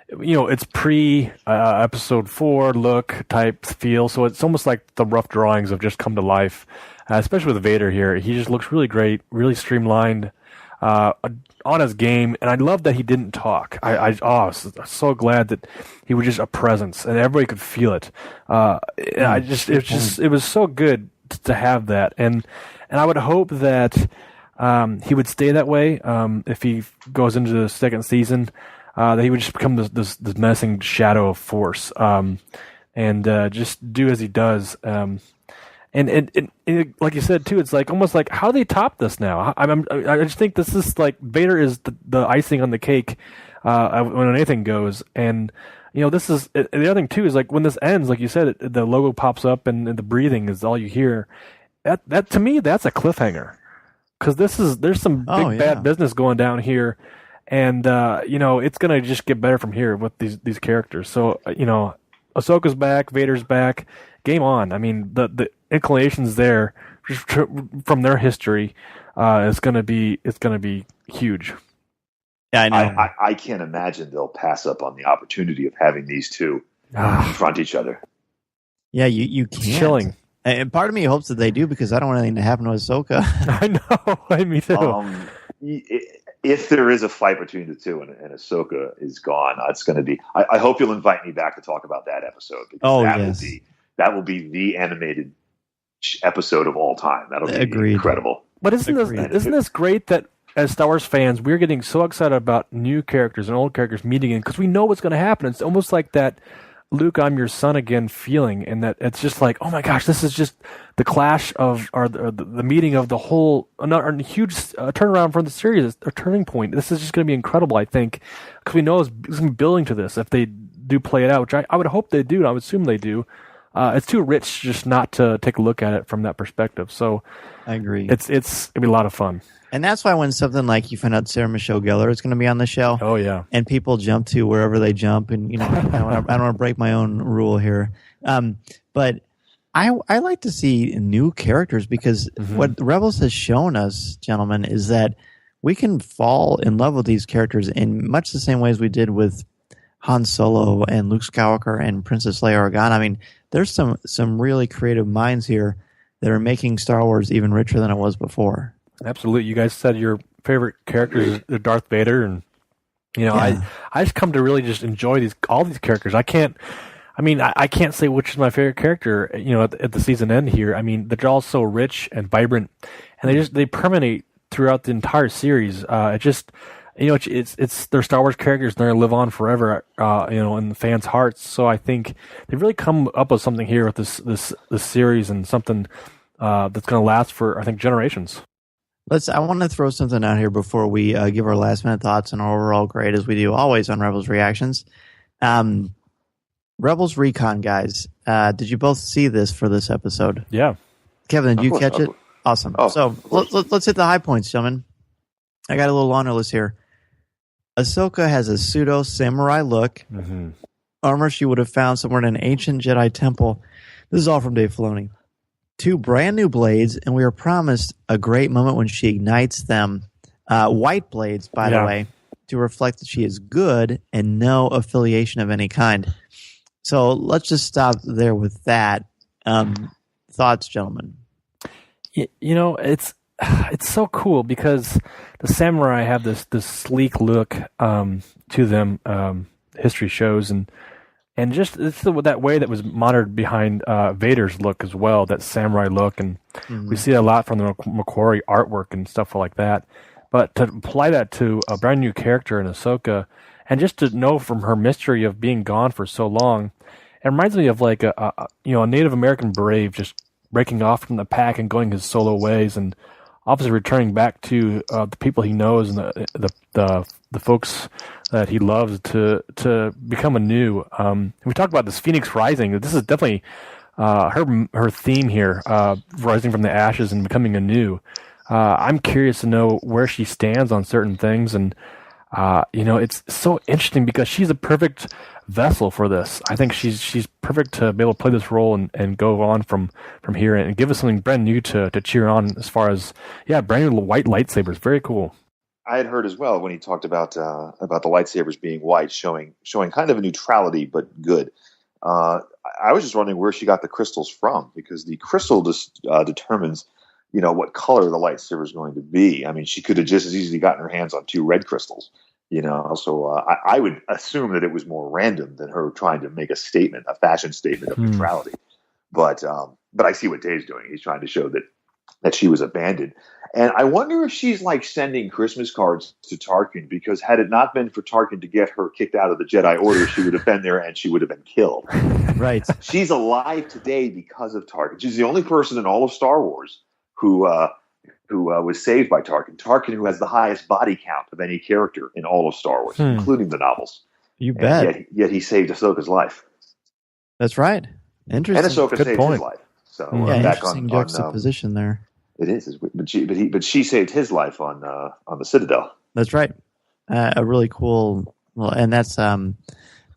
it's pre episode 4 look type feel. So it's almost like the rough drawings have just come to life, especially with Vader here. He just looks really great, really streamlined. On his game, and I love that he didn't talk. I was so glad that he was just a presence, and everybody could feel it. It was so good to have that, and I would hope that he would stay that way if he goes into the second season. That he would just become this menacing shadow of force, and just do as he does. And like you said too, it's like almost like how they top this now. I just think this is like Vader is the icing on the cake when anything goes. And this is the other thing too is like when this ends, like you said, the logo pops up and the breathing is all you hear. That to me, that's a cliffhanger, because there's some big bad business going down here, and it's gonna just get better from here with these characters. So Ahsoka's back, Vader's back. Game on. I mean, the inclinations there from their history is going to be huge. Yeah, I know. I can't imagine they'll pass up on the opportunity of having these two confront each other. Yeah, you can't. Chilling. And part of me hopes that they do, because I don't want anything to happen to Ahsoka. I know. Me too. If there is a fight between the two and Ahsoka is gone, it's going to be. I hope you'll invite me back to talk about that episode. Because that will be the animated episode of all time. That'll be incredible. But isn't this great that as Star Wars fans, we're getting so excited about new characters and old characters meeting in, because we know what's going to happen. It's almost like that Luke, I'm your son again feeling, and that it's just like, oh my gosh, this is just the clash of, or the meeting of the whole, a huge turnaround for the series, a turning point. This is just going to be incredible, I think, because we know it's going to be building to this if they do play it out, which I would hope they do, and I would assume they do. It's too rich just not to take a look at it from that perspective. So I agree. It's gonna be a lot of fun. And that's why when something like you find out Sarah Michelle Gellar is going to be on the show, oh yeah, and people jump to wherever they jump, and I don't want to break my own rule here, but I like to see new characters, because what Rebels has shown us, gentlemen, is that we can fall in love with these characters in much the same ways we did with Han Solo and Luke Skywalker and Princess Leia Organa. I mean, there's some really creative minds here that are making Star Wars even richer than it was before. Absolutely. You guys said your favorite character is Darth Vader, and I just come to really just enjoy all these characters. I can't say which is my favorite character, at the season end here. I mean, they're all so rich and vibrant, and they permeate throughout the entire series. It's their Star Wars characters, and they're going to live on forever, in the fans' hearts. So I think they've really come up with something here with this series, and something that's going to last for, I think, generations. I want to throw something out here before we give our last minute thoughts and our overall grade, as we do always on Rebels Reactions. Rebels Recon, guys. Did you both see this for this episode? Yeah. Kevin, did you catch it? Awesome. So let's hit the high points, gentlemen. I got a little honor list here. Ahsoka has a pseudo-samurai look. Mm-hmm. Armor she would have found somewhere in an ancient Jedi temple. This is all from Dave Filoni. 2 brand new blades, and we are promised a great moment when she ignites them. White blades, by the way, to reflect that she is good and no affiliation of any kind. So let's just stop there with that. Thoughts, gentlemen? It's so cool because the samurai have this sleek look to them. History shows and just it's that way that was modern behind Vader's look as well, that samurai look, and we see a lot from the Macquarie artwork and stuff like that. But to apply that to a brand new character in Ahsoka, and just to know from her mystery of being gone for so long, it reminds me of like a Native American brave just breaking off from the pack and going his solo ways, and obviously returning back to the people he knows and the folks that he loves to become anew. We talked about this Phoenix Rising. This is definitely her theme here, rising from the ashes and becoming anew. I'm curious to know where she stands on certain things, and it's so interesting because she's a perfect vessel for this. I think she's perfect to be able to play this role and go on from here and give us something brand new to cheer on as far as brand new white lightsabers. Very cool. I had heard as well when he talked about the lightsabers being white, showing kind of a neutrality, but good. I was just wondering where she got the crystals from, because the crystal just determines, what color the lightsaber is going to be. I mean, she could have just as easily gotten her hands on 2 red crystals, So I would assume that it was more random than her trying to make a statement, a fashion statement of neutrality. But I see what Dave's doing. He's trying to show that she was abandoned. And I wonder if she's like sending Christmas cards to Tarkin, because had it not been for Tarkin to get her kicked out of the Jedi Order, she would have been there and she would have been killed. Right. She's alive today because of Tarkin. She's the only person in all of Star Wars who was saved by Tarkin. Tarkin, who has the highest body count of any character in all of Star Wars, including the novels. You bet. Yet he saved Ahsoka's life. That's right. Interesting. And Ahsoka saved his life. So back interesting juxtaposition there. It is, but she saved his life on the Citadel. That's right. A really cool. Well, and that's one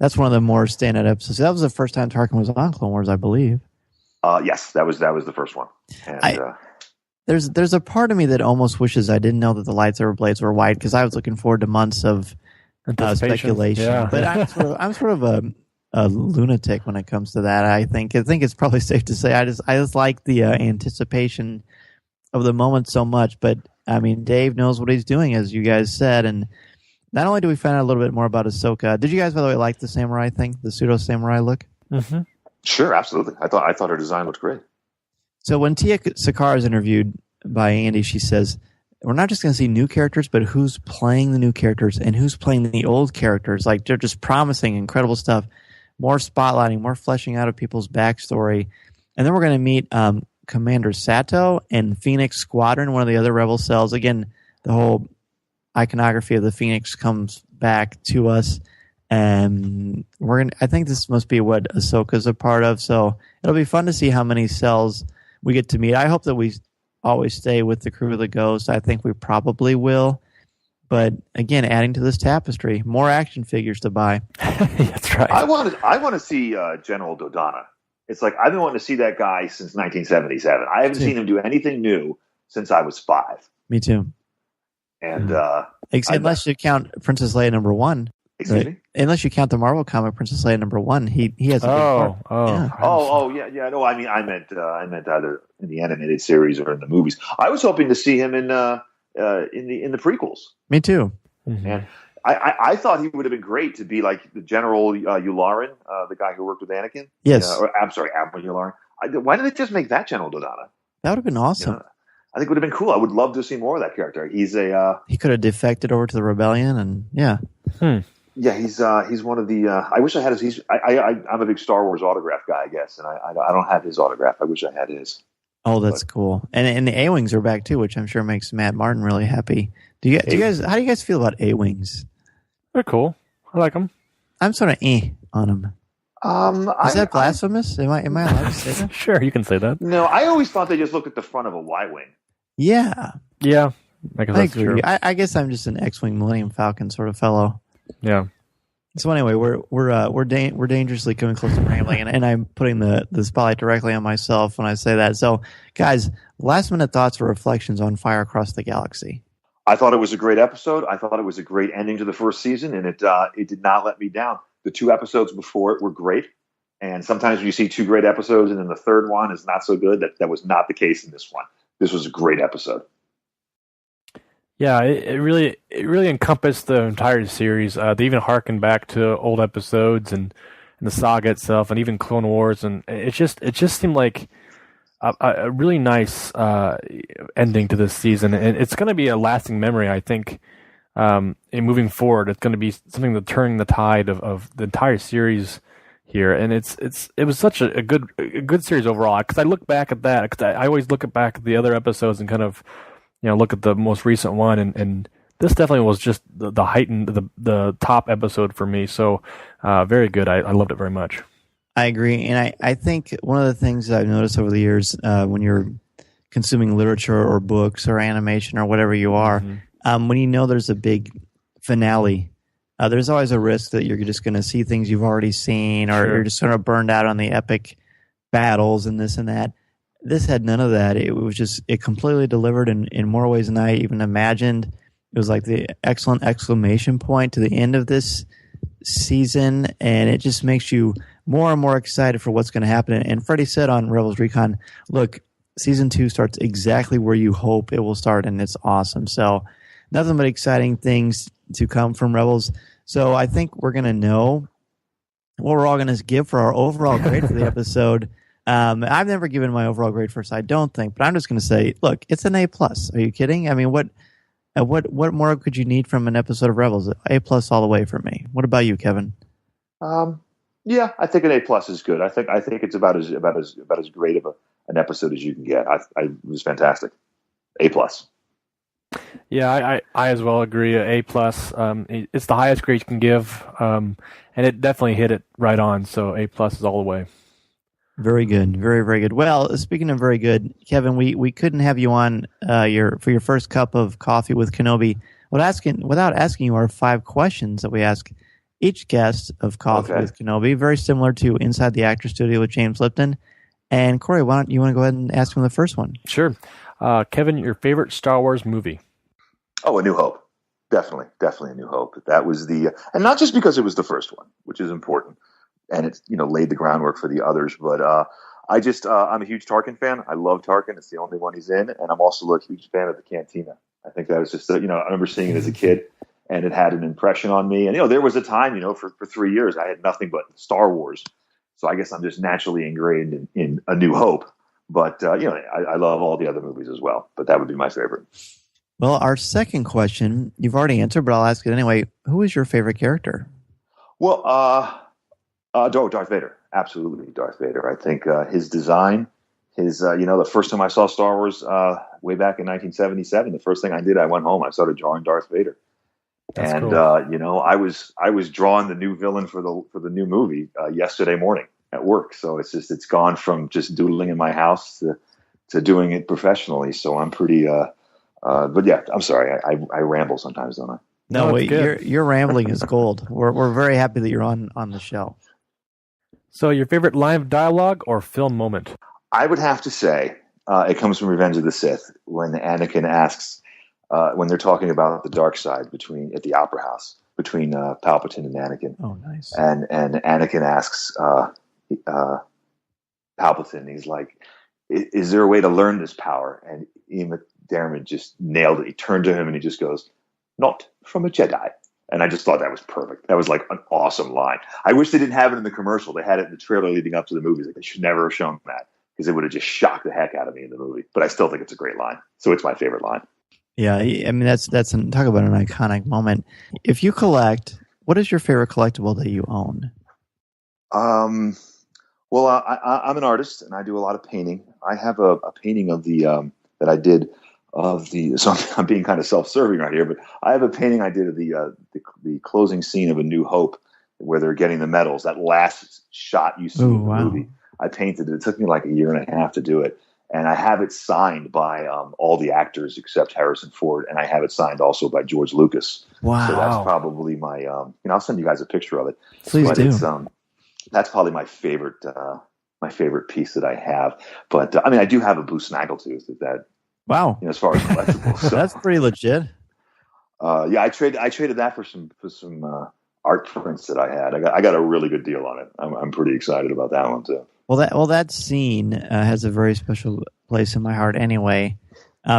of the more standout episodes. That was the first time Tarkin was on Clone Wars, I believe. Yes, that was the first one. And, there's a part of me that almost wishes I didn't know that the lightsaber blades were white, because I was looking forward to months of speculation. Yeah. But I'm sort of a lunatic when it comes to that. I think it's probably safe to say I just like the anticipation of the moment so much. But I mean, Dave knows what he's doing, as you guys said, and not only do we find out a little bit more about Ahsoka. Did you guys, by the way, like the samurai thing, the pseudo samurai look? Mm-hmm. Sure, absolutely. I thought her design looked great. So when Tia Sakara is interviewed by Andy, she says, we're not just going to see new characters, but who's playing the new characters and who's playing the old characters. Like, they're just promising incredible stuff, more spotlighting, more fleshing out of people's backstory. And then we're going to meet Commander Sato and Phoenix Squadron, one of the other rebel cells. Again, the whole iconography of the Phoenix comes back to us. And I think this must be what Ahsoka's a part of. So it'll be fun to see how many cells we get to meet. I hope that we always stay with the crew of the Ghost. I think we probably will. But again, adding to this tapestry, more action figures to buy. That's right. I want to see General Dodonna. It's like I've been wanting to see that guy since 1977. I haven't seen him do anything new since I was 5. Me too. And unless you count Princess Leia #1. Excuse me? Unless you count the Marvel comic Princess Leia #1, he has a big part. Yeah. No, I meant either in the animated series or in the movies. I was hoping to see him in the prequels. Me too. Mm-hmm. And I thought he would have been great to be like the General Yularen, the guy who worked with Anakin. Yes. I'm sorry, Admiral Yularen. Why didn't they just make that General Dodonna? That would have been awesome. I think it would have been cool. I would love to see more of that character. He's he could have defected over to the rebellion, and yeah. Yeah, he's one of the. I wish I had his. I'm a big Star Wars autograph guy, I guess, and I don't have his autograph. I wish I had his. Oh, that's cool. And the A-Wings are back too, which I'm sure makes Matt Martin really happy. Do you guys? How do you guys feel about A-Wings? They're cool. I like them. I'm sort of on them. Is that blasphemous? Am I allowed to say that? Sure, you can say that. No, I always thought they just looked at the front of a Y-wing. Yeah. Yeah. I guess that's agree. True. I guess I'm just an X-Wing Millennium Falcon sort of fellow. Yeah. So anyway, we're dangerously coming close to rambling, and I'm putting the spotlight directly on myself when I say that. So, guys, last minute thoughts or reflections on Fire Across the Galaxy. I thought it was a great episode. I thought it was a great ending to the first season, and it did not let me down. The 2 episodes before it were great. And sometimes you see 2 great episodes, and then the third one is not so good. That was not the case in this one. This was a great episode. Yeah, it really encompassed the entire series. They even harkened back to old episodes and the saga itself, and even Clone Wars, and it just seemed like a really nice ending to this season, and it's going to be a lasting memory, I think. In moving forward, it's going to be something that turning the tide of the entire series here, and it was such a good series overall. Because I look back at that, because I always look back at the other episodes and kind of look at the most recent one, and this definitely was just the heightened the top episode for me. So very good. I loved it very much. I agree, and I think one of the things that I've noticed over the years when you're consuming literature or books or animation or whatever you are, when you know there's a big finale, there's always a risk that you're just going to see things you've already seen, or you're just sort of burned out on the epic battles and this and that. This had none of that. It completely delivered in more ways than I even imagined. It was like the excellent exclamation point to the end of this season, and it just makes you more and more excited for what's going to happen. And Freddie said on Rebels Recon, look, season 2 starts exactly where you hope it will start, and it's awesome. So nothing but exciting things to come from Rebels. So I think we're going to know what we're all going to give for our overall grade for the episode. I've never given my overall grade first, I don't think, but I'm just going to say, look, it's an A+. Are you kidding? I mean, what more could you need from an episode of Rebels? A+ all the way for me. What about you, Kevin? Yeah, I think an A+ is good. I think it's about as great of an episode as you can get. It was fantastic. A+. Yeah, I as well agree. A+. It's the highest grade you can give, and it definitely hit it right on. So A+ is all the way. Very good, very very good. Well, speaking of very good, Kevin, we couldn't have you on for your first cup of coffee with Kenobi without asking you our 5 questions that we ask each guest of Coffee with Kenobi. Very similar to Inside the Actor Studio with James Lipton. And Corey, why don't you want to go ahead and ask him the first one? Sure. Kevin, your favorite Star Wars movie? Oh, A New Hope. Definitely A New Hope. That was and not just because it was the first one, which is important, and it's laid the groundwork for the others. But I'm a huge Tarkin fan. I love Tarkin. It's the only one he's in, and I'm also a huge fan of the Cantina. I think that was just I remember seeing it as a kid, and it had an impression on me. And there was a time for 3 years I had nothing but Star Wars, so I guess I'm just naturally ingrained in A New Hope. But I love all the other movies as well. But that would be my favorite. Well, our second question you've already answered, but I'll ask it anyway. Who is your favorite character? Well, Darth Vader. Absolutely, Darth Vader. I think his design, the first time I saw Star Wars way back in 1977, the first thing I did, I went home, I started drawing Darth Vader. That's and cool. I was drawing the new villain for the new movie yesterday morning at work. So it's gone from just doodling in my house to doing it professionally. So I'm pretty. But yeah, I'm sorry. I ramble sometimes, don't I? No, wait. Your rambling is gold. We're very happy that you're on the show. So, your favorite line of dialogue or film moment? I would have to say it comes from Revenge of the Sith when Anakin asks, when they're talking about the dark side at the Opera House between Palpatine and Anakin. Oh, nice. And Anakin asks Palpatine, he's like, "Is there a way to learn this power?" And Ian McDiarmid just nailed it. He turned to him and he just goes, "Not from a Jedi." And I just thought that was perfect. That was like an awesome line. I wish they didn't have it in the commercial. They had it in the trailer leading up to the movie. Like, they should never have shown that, because it would have just shocked the heck out of me in the movie. But I still think it's a great line. So it's my favorite line. Yeah, I mean, that's talk about an iconic moment. If you collect, what is your favorite collectible that you own? Well, I'm an artist and I do a lot of painting. I have a painting of that I did of so I'm being kind of self-serving right here, but I have a painting I did of the closing scene of A New Hope, where they're getting the medals. That last shot you see in the movie, I painted it. It took me like a year and a half to do it, and I have it signed by all the actors except Harrison Ford, and I have it signed also by George Lucas. Wow! So that's probably my. I'll send you guys a picture of it. Please do. That's probably my favorite piece that I have. But I mean, I do have a blue snaggletooth. Wow. As far as collectibles, so. That's pretty legit. Yeah, I traded that for some art prints that I had. I got a really good deal on it. I'm pretty excited about that one too. Well, that scene has a very special place in my heart anyway,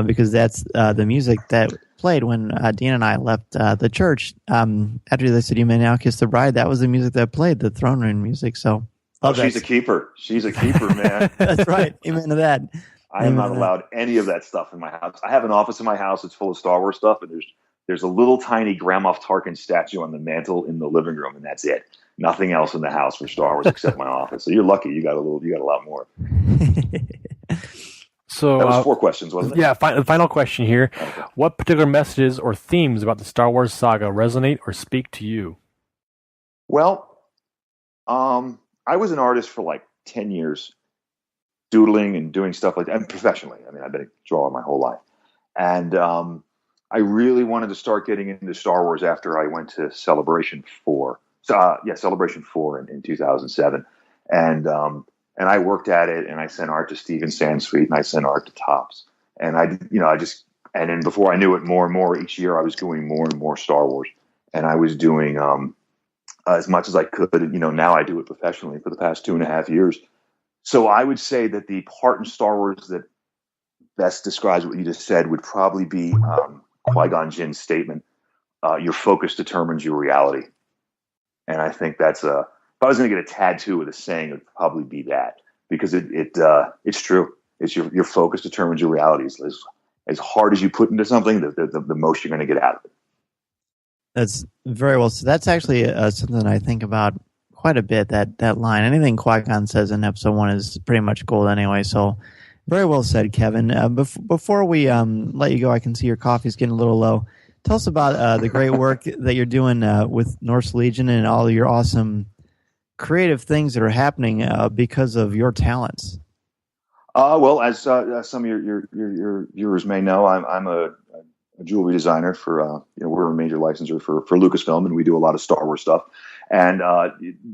because that's the music that played when Dean and I left the church. After they said, "You may now kiss the bride," that was the music that played, the throne room music. So, she's a keeper. She's a keeper, man. That's right. Amen to that. I am not allowed any of that stuff in my house. I have an office in my house that's full of Star Wars stuff, and there's a little tiny Grand Moff Tarkin statue on the mantle in the living room, and that's it. Nothing else in the house for Star Wars except my office. So you're lucky. You got a lot more. So that was 4 questions, wasn't it? Yeah. The final question here: okay. What particular messages or themes about the Star Wars saga resonate or speak to you? Well, I was an artist for like 10 years, doodling and doing stuff like that, and professionally. I mean, I've been a drawer my whole life, and I really wanted to start getting into Star Wars after I went to Celebration 4. Celebration 4 in 2007, and I worked at it, and I sent art to Steven Sansweet, and I sent art to Topps, and and then before I knew it, more and more each year, I was doing more and more Star Wars, and I was doing as much as I could. Now I do it professionally for the past 2.5 years. So I would say that the part in Star Wars that best describes what you just said would probably be Qui-Gon Jinn's statement, "Your focus determines your reality." And I think that's if I was going to get a tattoo with a saying, it would probably be that, because it's true. It's your focus determines your reality. As hard as you put into something, the most you're going to get out of it. That's very well. So that's actually something I think about quite a bit. That line, anything Qui-Gon says in episode 1 is pretty much gold anyway. So very well said, Kevin. Before we let you go, I can see your coffee's getting a little low. Tell us about the great work that you're doing with Norse Legion and all your awesome creative things that are happening because of your talents. Well, as some of your viewers may know, I'm a jewelry designer for we're a major licensor for Lucasfilm, and we do a lot of Star Wars stuff. And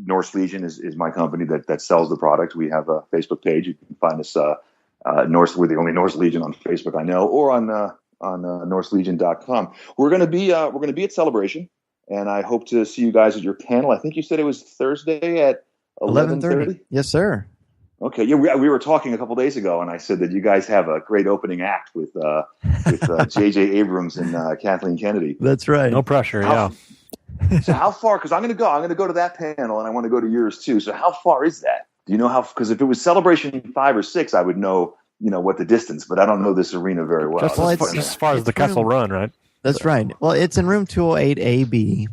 Norse Legion is my company that sells the product. We have a Facebook page. You can find us we're the only Norse Legion on Facebook I know, or on NorseLegion.com. We're going to be at Celebration, and I hope to see you guys at your panel. I think you said it was Thursday at 11:30. Yes, sir. Okay, yeah, we were talking a couple days ago, and I said that you guys have a great opening act with J.J. Abrams and Kathleen Kennedy. That's right. No pressure. So how far? Because I'm going to go to that panel, and I want to go to yours too. So how far is that? Do you know how? Because if it was Celebration 5 or 6, I would know what the distance, but I don't know this arena very well. Just as far as the Kessel Run, right? That's right. Well, it's in room 208 AB.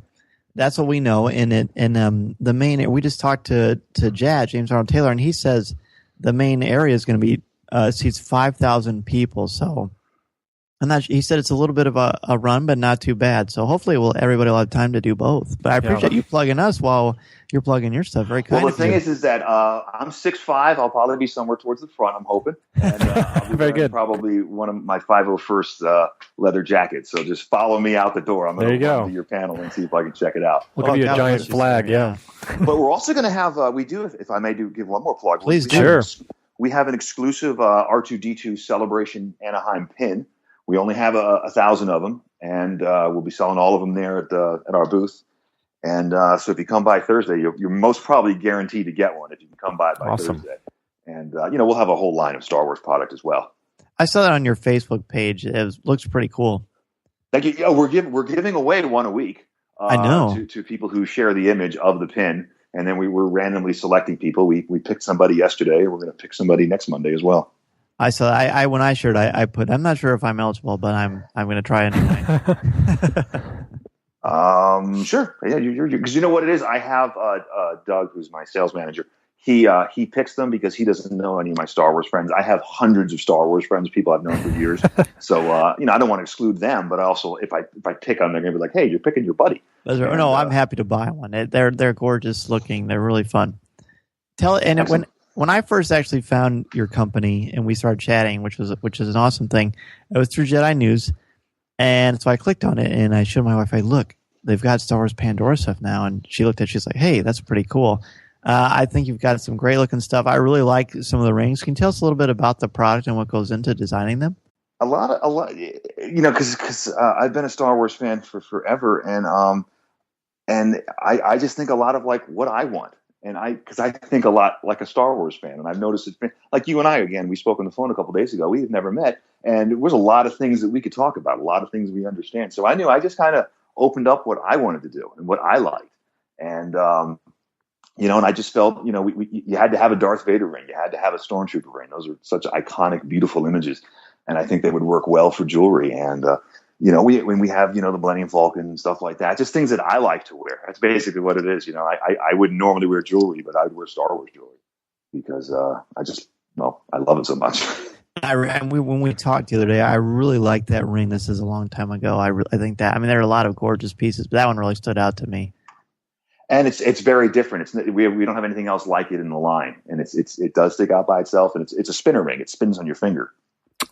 That's what we know. And the main, we just talked to James Arnold Taylor, and he says the main area is going to be seats 5,000 people. So he said it's a little bit of a run, but not too bad. So hopefully everybody will have time to do both. But I appreciate you plugging us while you're plugging your stuff. Very kind. Well, the thing is that I'm 6'5". I'll probably be somewhere towards the front, I'm hoping. And I'll be very good. Probably one of my 501st leather jackets. So just follow me out the door. I'm going to go to your panel and see if I can check it out. We'll give you a giant flag, yeah. But we're also going to have, if I may give one more plug. Please do. We have an exclusive R2-D2 Celebration Anaheim pin. We only have 1,000 of them, and we'll be selling all of them there at our booth. And so if you come by Thursday, you're most probably guaranteed to get one if you can come by Thursday. And we'll have a whole line of Star Wars product as well. I saw that on your Facebook page. It looks pretty cool. Thank you. Yeah, we're giving away one a week. I know to people who share the image of the pin, and then we're randomly selecting people. We picked somebody yesterday. We're going to pick somebody next Monday as well. I saw. When I shared, I put. I'm not sure if I'm eligible, but I'm going to try anyway. Sure. Yeah, because you know what it is. I have Doug, who's my sales manager. He picks them because he doesn't know any of my Star Wars friends. I have hundreds of Star Wars friends, people I've known for years. So I don't want to exclude them, but also if I pick them, they're going to be like, "Hey, you're picking your buddy." No, I'm happy to buy one. They're gorgeous looking. They're really fun. When I first actually found your company and we started chatting, which is an awesome thing, it was through Jedi News, and so I clicked on it and I showed my wife, "Hey, look, they've got Star Wars Pandora stuff now," and she looked at it. She's like, "Hey, that's pretty cool." I think you've got some great looking stuff. I really like some of the rings. Can you tell us a little bit about the product and what goes into designing them? A lot, because I've been a Star Wars fan for forever, and And I just think a lot of like what I want. And because I think a lot like a Star Wars fan, and I've noticed it's been like you and I, again, we spoke on the phone a couple of days ago. We had never met, and there was a lot of things that we could talk about, a lot of things we understand. So I knew I just kind of opened up what I wanted to do and what I liked. And, and I just felt, you had to have a Darth Vader ring. You had to have a Stormtrooper ring. Those are such iconic, beautiful images. And I think they would work well for jewelry. And, when we have, the Millennium Falcon and stuff like that, just things that I like to wear. That's basically what it is. I wouldn't normally wear jewelry, but I would wear Star Wars jewelry because I love it so much. When we talked the other day, I really liked that ring. This is a long time ago. I think that, there are a lot of gorgeous pieces, but that one really stood out to me. And it's very different. We don't have anything else like it in the line, and it does stick out by itself. And it's a spinner ring. It spins on your finger.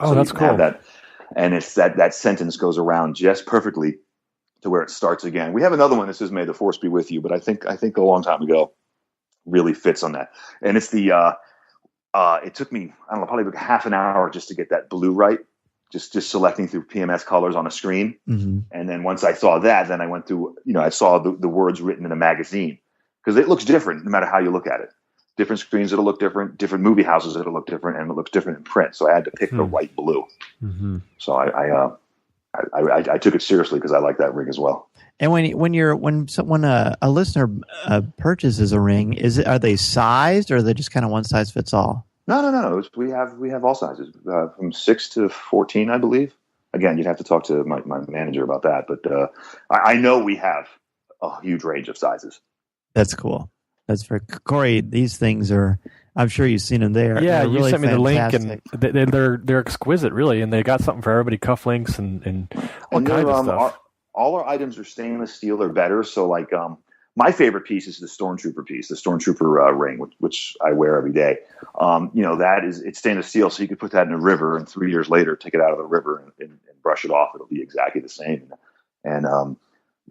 Oh, so that's cool. That, and it's that sentence goes around just perfectly to where it starts again. We have another one that says "May the Force be with you," but I think a long time ago really fits on that. And it's the it took me probably like half an hour just to get that blue right. Just selecting through PMS colors on a screen. Mm-hmm. And then once I saw that, then I went through, I saw the words written in a magazine because it looks different no matter how you look at it. Different screens, it'll look different, different movie houses, it'll look different, and it looks different in print. So I had to pick the right blue. Mm-hmm. So I took it seriously because I like that ring as well. And when a listener purchases a ring, are they sized or are they just kind of one size fits all? No. We have all sizes from 6 to 14, I believe. Again, you'd have to talk to my manager about that, but I know we have a huge range of sizes. That's cool. That's for Corey. These things are. I'm sure you've seen them there. Yeah, you really sent me the link, fantastic. and they're exquisite, really, and they got something for everybody. Cufflinks and all kinds of stuff. All our items are stainless steel or better. So, like, my favorite piece is the Stormtrooper piece, the Stormtrooper ring, which I wear every day. It's stainless steel, so you could put that in a river, and 3 years later, take it out of the river and brush it off. It'll be exactly the same. And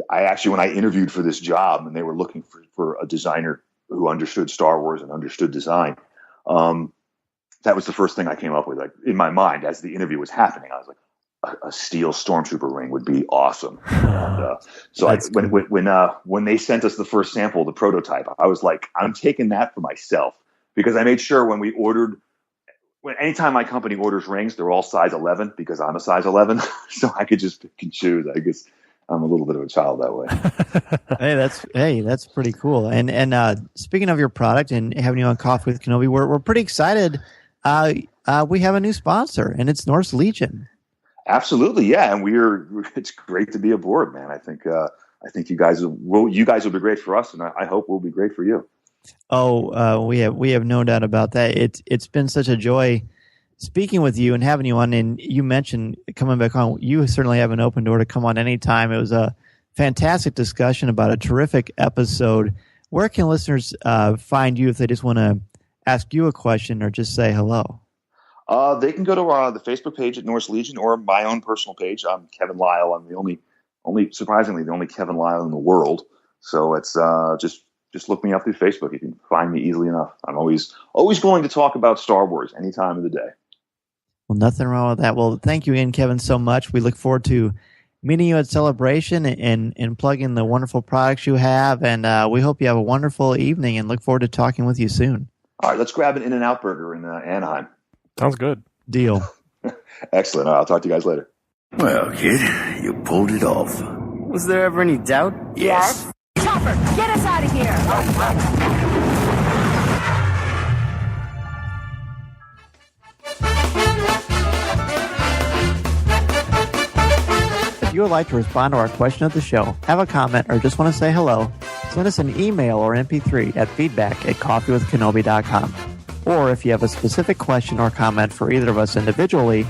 I actually, when I interviewed for this job, and they were looking for a designer who understood Star Wars and understood design, that was the first thing I came up with. Like in my mind, as the interview was happening, I was like, a steel Stormtrooper ring would be awesome. And, when they sent us the first sample, the prototype, I was like, I'm taking that for myself because I made sure anytime my company orders rings, they're all size 11 because I'm a size 11. So I could just pick and choose. I guess I'm a little bit of a child that way. That's pretty cool. And speaking of your product and having you on Coffee with Kenobi, we're pretty excited. We have a new sponsor, and it's Norse Legion. Absolutely, yeah, and it's great to be aboard, man. I think you guys will be great for us, and I hope we'll be great for you. Oh, we have no doubt about that. It's been such a joy speaking with you and having you on. And you mentioned coming back on. You certainly have an open door to come on anytime. It was a fantastic discussion about a terrific episode. Where can listeners find you if they just want to ask you a question or just say hello? They can go to the Facebook page at Norse Legion or my own personal page. I'm Kevin Liell. I'm the only surprisingly, the only Kevin Liell in the world. So it's just look me up through Facebook. You can find me easily enough. I'm always willing to talk about Star Wars any time of the day. Well, nothing wrong with that. Well, thank you again, Kevin, so much. We look forward to meeting you at Celebration and plugging the wonderful products you have. And we hope you have a wonderful evening and look forward to talking with you soon. All right, let's grab an In-N-Out burger in Anaheim. Sounds good. Deal. Excellent. All right, I'll talk to you guys later. Well, kid, you pulled it off. Was there ever any doubt? Yes. Chopper, get us out of here! If you would like to respond to our question of the show, have a comment, or just want to say hello, send us an email or MP3 at feedback@coffeewithkenobi.com. Or if you have a specific question or comment for either of us individually,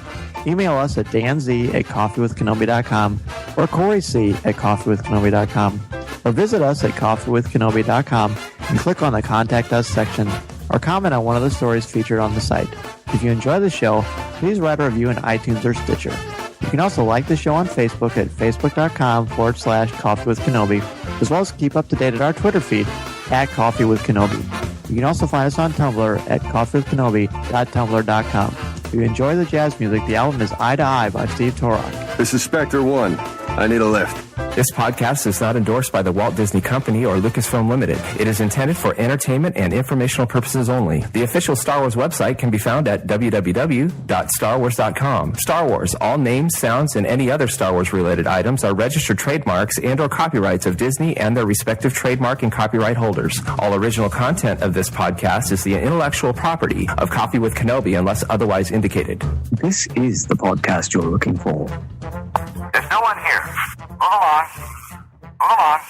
email us at danz@coffeewithkenobi.com or coryc@coffeewithkenobi.com. Or visit us at coffeewithkenobi.com and click on the Contact Us section or comment on one of the stories featured on the site. If you enjoy the show, please write a review in iTunes or Stitcher. You can also like the show on Facebook at facebook.com/coffeewithkenobi, as well as keep up to date at our Twitter feed at Coffee with Kenobi. You can also find us on Tumblr at coffeewithkenobi.tumblr.com. If you enjoy the jazz music, the album is Eye to Eye by Steve Torok. This is Spectre 1. I need a lift. This podcast is not endorsed by the Walt Disney Company or Lucasfilm Limited. It is intended for entertainment and informational purposes only. The official Star Wars website can be found at www.starwars.com. Star Wars, all names, sounds, and any other Star Wars-related items are registered trademarks and or copyrights of Disney and their respective trademark and copyright holders. All original content of this podcast is the intellectual property of Coffee with Kenobi unless otherwise indicated. This is the podcast you're looking for. There's no one here. Move along. Move along.